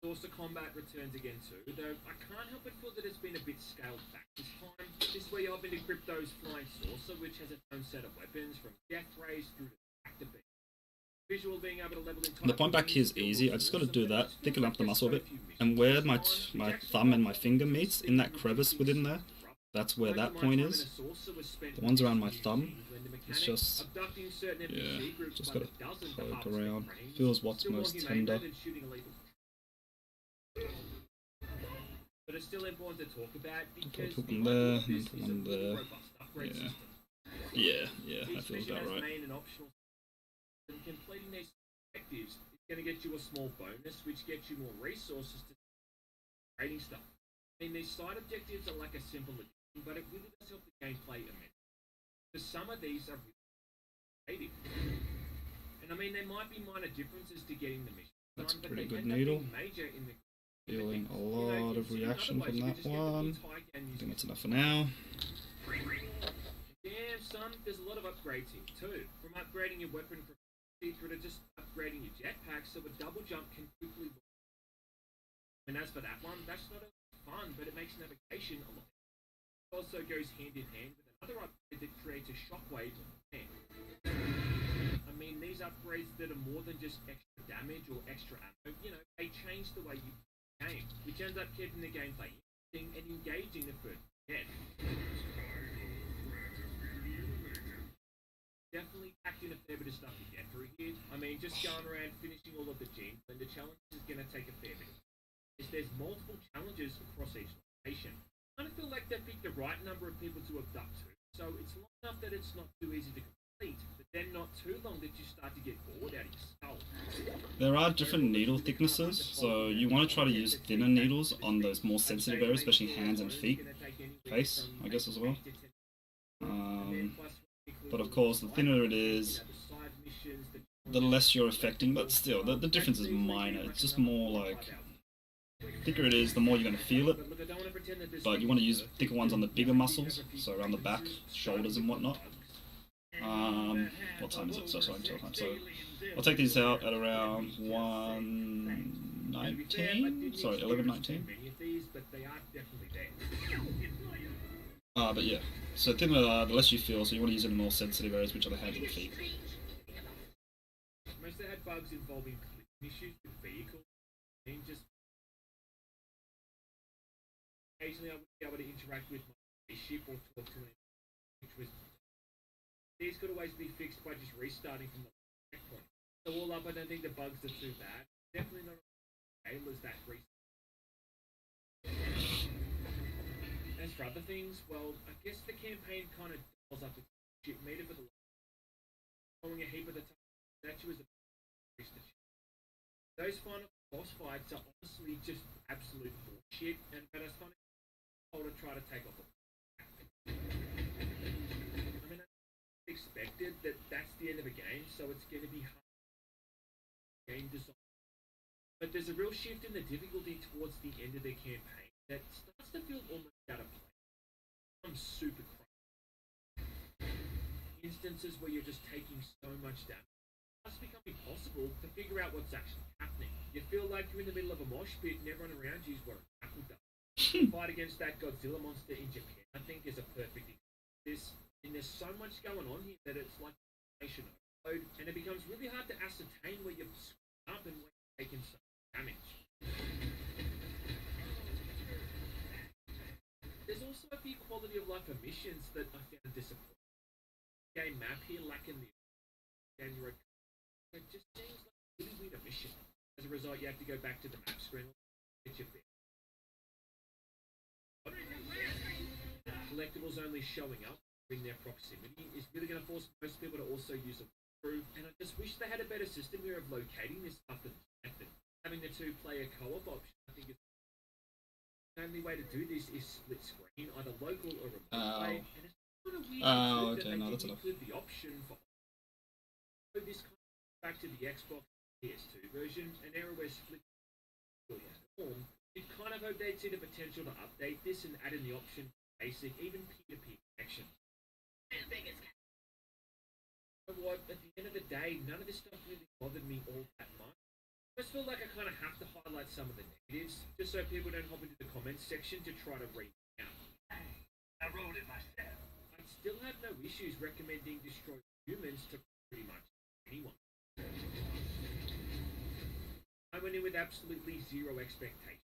Source of combat returns again too, though I can't help but feel that it's been a bit scaled back this time. This is where you hop into Crypto's Flying Saucer, which has its own set of weapons, from death rays through to active beam. Visual being able to level the point back here is easy. I just got to do that, thicken up the muscle a bit, and where my thumb and my finger meets, in that crevice within there, that's where that point is. The ones around my thumb, it's just, yeah, just got to poke around, feels what's most tender. But it's still important to talk about because put one there, and put one there. Yeah, that feels about right. Completing these objectives is going to get you a small bonus, which gets you more resources to trading stuff. I mean, these side objectives are like a simple addition, but it really does help the gameplay immensely. Because some of these are really creative. And I mean, there might be minor differences to getting the mission done, That's a but pretty they good end up needle. being major in the Feeling a lot of reaction from that one. I think that's enough for now. Yeah, son, there's a lot of upgrades here too. From upgrading your weapon from through to just upgrading your jetpack so a double jump can quickly. And as for that one, that's not fun, but it makes navigation a lot. It also goes hand in hand with another upgrade that creates a shockwave on the tank. I mean, these upgrades that are more than just extra damage or extra ammo, you know, they change the way you game, which ends up keeping the gameplay interesting and engaging the first again. Definitely packed in a fair bit of stuff to get through here. I mean, just going around finishing all of the Gene Blender challenges is going to take a fair bit. There's multiple challenges across each location. I kind of feel like they picked the right number of people to abduct to, so it's long enough that it's not too easy to complete, but then not too long that you start to get bored out of your skull. There are different needle thicknesses, so you want to try to use thinner needles on those more sensitive areas, especially hands and feet, face, I guess as well. But of course, the thinner it is, the less you're affecting, but still, the difference is minor. It's just more like, the thicker it is, the more you're going to feel it, but you want to use thicker ones on the bigger muscles, so around the back, shoulders and whatnot. What time is it? So sorry, until time. So I'll take these out at around 1:19. Sorry, 11:19. But yeah. So thinner, the less you feel. So you want to use it in more sensitive areas, which are the hands and the feet. Most they had bugs involving issues with vehicles, and just occasionally I would be able to interact with my ship or talk to it, which was. These could always be fixed by just restarting from the checkpoint. So all up, I don't think the bugs are too bad. Definitely not as as that restart. As for other things, well, I guess the campaign kind of dials up the ship meter for the following a heap of the time. That was a those final boss fights are honestly just absolute bullshit, and but I find it to try to take off. Expected that that's the end of the game, so it's going to be hard game design. But there's a real shift in the difficulty towards the end of the campaign that starts to feel almost out of place. I'm super crazy. Instances where you're just taking so much damage, it's become impossible to figure out what's actually happening. You feel like you're in the middle of a mosh pit and everyone around you is wearing apple dust. The fight against that Godzilla monster in Japan, I think, is a perfect example. And there's so much going on here that it's like information overload, and it becomes really hard to ascertain where you're screwed up and where you're taking some damage. There's also a few quality of life omissions that I found disappointing. game map here lacking the game road. It just seems like a really weird mission. As a result, you have to go back to the map screen and get your bit. Collectibles only showing up in their proximity is really going to force most people to also use a walkthrough, and I just wish they had a better system here of locating this stuff and method. Having the two-player co-op option, I think, is the only way to do this is split screen, either local or remote play, and it's kind of weird that okay, they no, didn't that's enough. include the option for this kind of back to the Xbox PS2 version, an era where split form. You kind of hope they'd see the potential to update this and add in the option for basic, even peer-to-peer connection. But what, at the end of the day, none of this stuff really bothered me all that much. I just feel like I kind of have to highlight some of the negatives, just so people don't hop into the comments section to try to read it out. I wrote it myself. I'd still have no issues recommending Destroy Humans to pretty much anyone. I went in with absolutely zero expectations.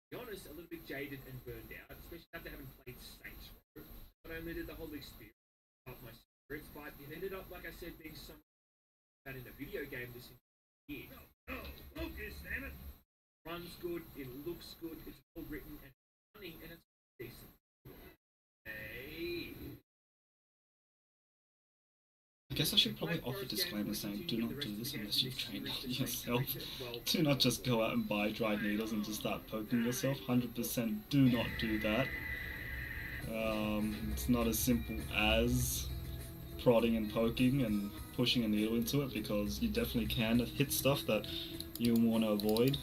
To be honest, a little bit jaded and burned out, especially after having played Saints Row. Not only did the whole experience help my spirits, but it ended up, like I said, being something that in a video game this year. No, focus, damn it. Runs good, it looks good, it's well written and funny, and it's decent. Hey. I guess I should probably offer disclaimers saying do not do this unless you've trained out yourself. Do not just go out and buy dried needles and just start poking yourself. 100% do not do that. It's not as simple as prodding and poking and pushing a needle into it, because you definitely can hit stuff that you want to avoid.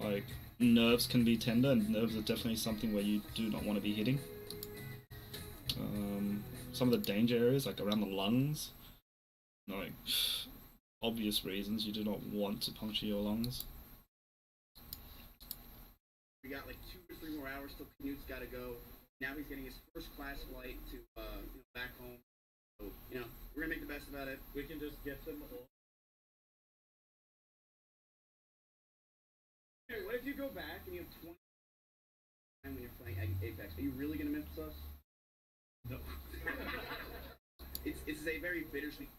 Like, nerves can be tender, and nerves are definitely something where you do not want to be hitting. Some of the danger areas, like around the lungs, like, obvious reasons you do not want to puncture your lungs. We got like 2 or 3 more hours till Canute's got to go. Now he's getting his first class flight to back home. So, we're going to make the best about it. We can just get them all. Hey, what if you go back and you have 20 time when you're playing Apex? Are you really going to miss us? No. It's a very bittersweet.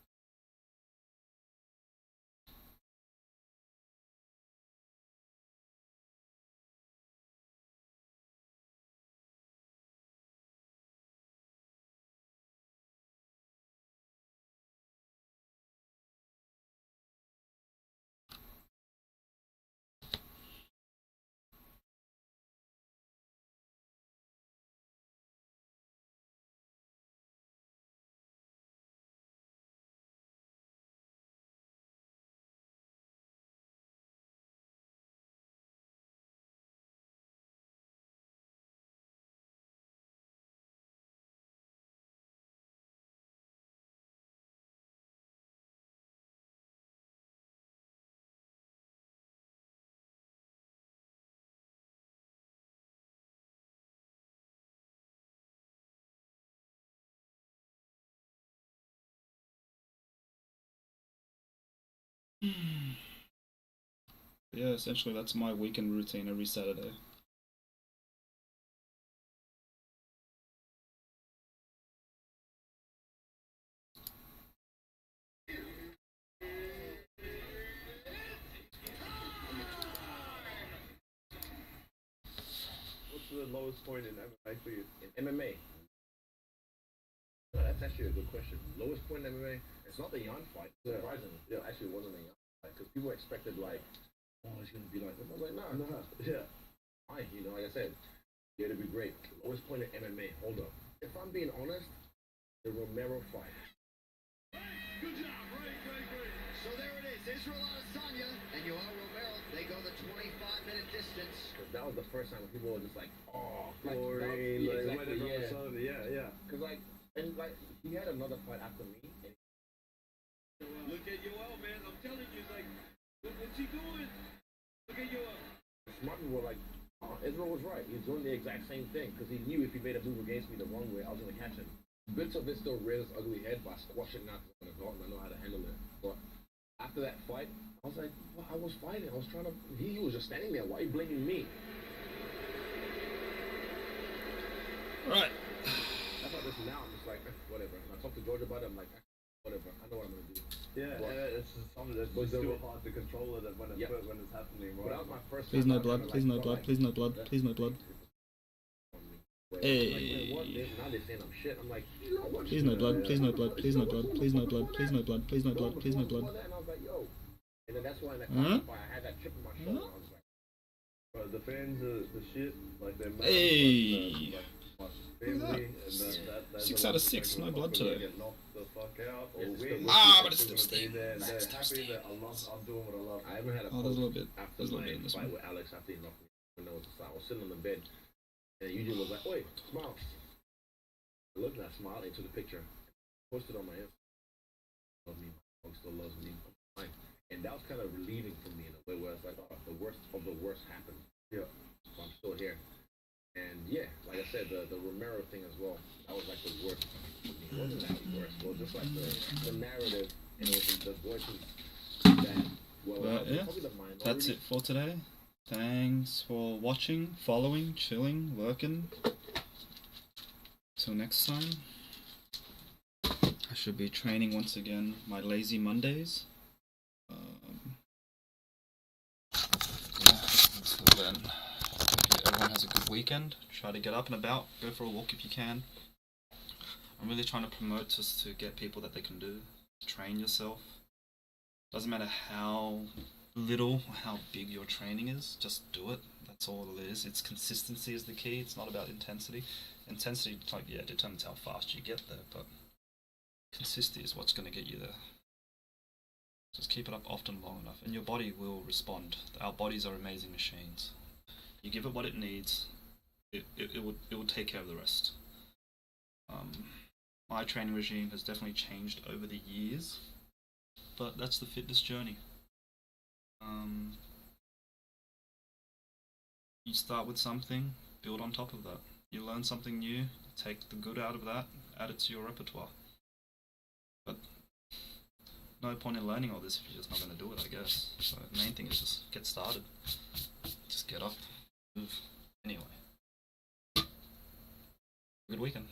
Yeah, essentially that's my weekend routine every Saturday. What's the lowest point in MMA for you? In MMA? No, that's actually a good question. Lowest point in MMA? It's not the Yan fight. Surprisingly. Yeah, actually it wasn't the Yan fight. Because people expected like, oh, it's going to be like that. I was like, nah. Yeah. Fine, like I said, yeah, it'd be great. Lowest point in MMA, hold up. If I'm being honest, the Romero fight. Good job, great. So there it is, Israel Adesanya and Yoel Romero. They go the 25-minute distance. Because that was the first time when people were just like, oh, Glory, like, exactly, yeah. Because he had another fight after me. And Look at Yoel, man. I'm telling you, what's he doing? Look at Yoel. smart people were like, oh, Israel was right. He's doing the exact same thing because he knew if he made a move against me the wrong way, I was going to catch him. Bits of it still rears his ugly head, but I squash it now because I'm an adult and I know how to handle it. But after that fight, I was like, well, I was fighting. I was trying to. He was just standing there. Why are you blaming me? Right. That's what just now, I'm just like, whatever. And I talked to George about it, I'm like, whatever, I know what I'm gonna do. Yeah, But, it's just something that's but still do it. hard to control it when it's when it's happening. But that was my first Please time. no I blood, kinda please like, no felt blood, like, please no blood, please no blood. Hey. Now they're saying I'm shit. I'm like, Please no blood, please no blood, please no blood, please no blood, please no blood, please no blood, please no blood. And I was like, yo. And then that's why in that Huh? I had that chip in my shoulder. I was like, But the fans are the shit. Like they're mad. Hey. My family, and that's 6 out of 6, no blood today. Get knocked the fuck out or It's win. Ah, but it's They're still gonna be there, and staying. they're happy that I'm doing what I love. I haven't had a Oh, there's a little bit. after There's a little my bit in this fight one. with Alex after he knocked me. I was sitting on the bed, and Eugene was like, "Oi, smile." I looked and I smiled and took a picture. Posted on my Instagram. Love me, my dog still loves me. Fine. And that was kind of relieving for me in a way where it's like, oh, the worst of the worst happened. Yeah. So I'm still here. And yeah, like I said, the Romero thing as well. That was like the worst for me. It wasn't that worst. It was just like the narrative and it was the voices that But yeah, probably the minority. that's it for today. Thanks for watching, following, chilling, lurking. Till next time. I should be training once again my lazy Mondays. Yeah, until then, hope everyone has a good weekend. Try to get up and about, go for a walk if you can. I'm really trying to promote just to get people that they can do. Train yourself. Doesn't matter how little or how big your training is, just do it. That's all it is. It's consistency is the key. It's not about intensity. Intensity, like, yeah, determines how fast you get there, but consistency is what's going to get you there. Just keep it up often, long enough, and your body will respond. Our bodies are amazing machines. You give it what it needs, it will take care of the rest. My training regime has definitely changed over the years, but that's the fitness journey. You start with something, build on top of that. You learn something new, take the good out of that, add it to your repertoire. But no point in learning all this if you're just not going to do it, I guess. So the main thing is just get started. Just get up, move. Anyway. Good weekend.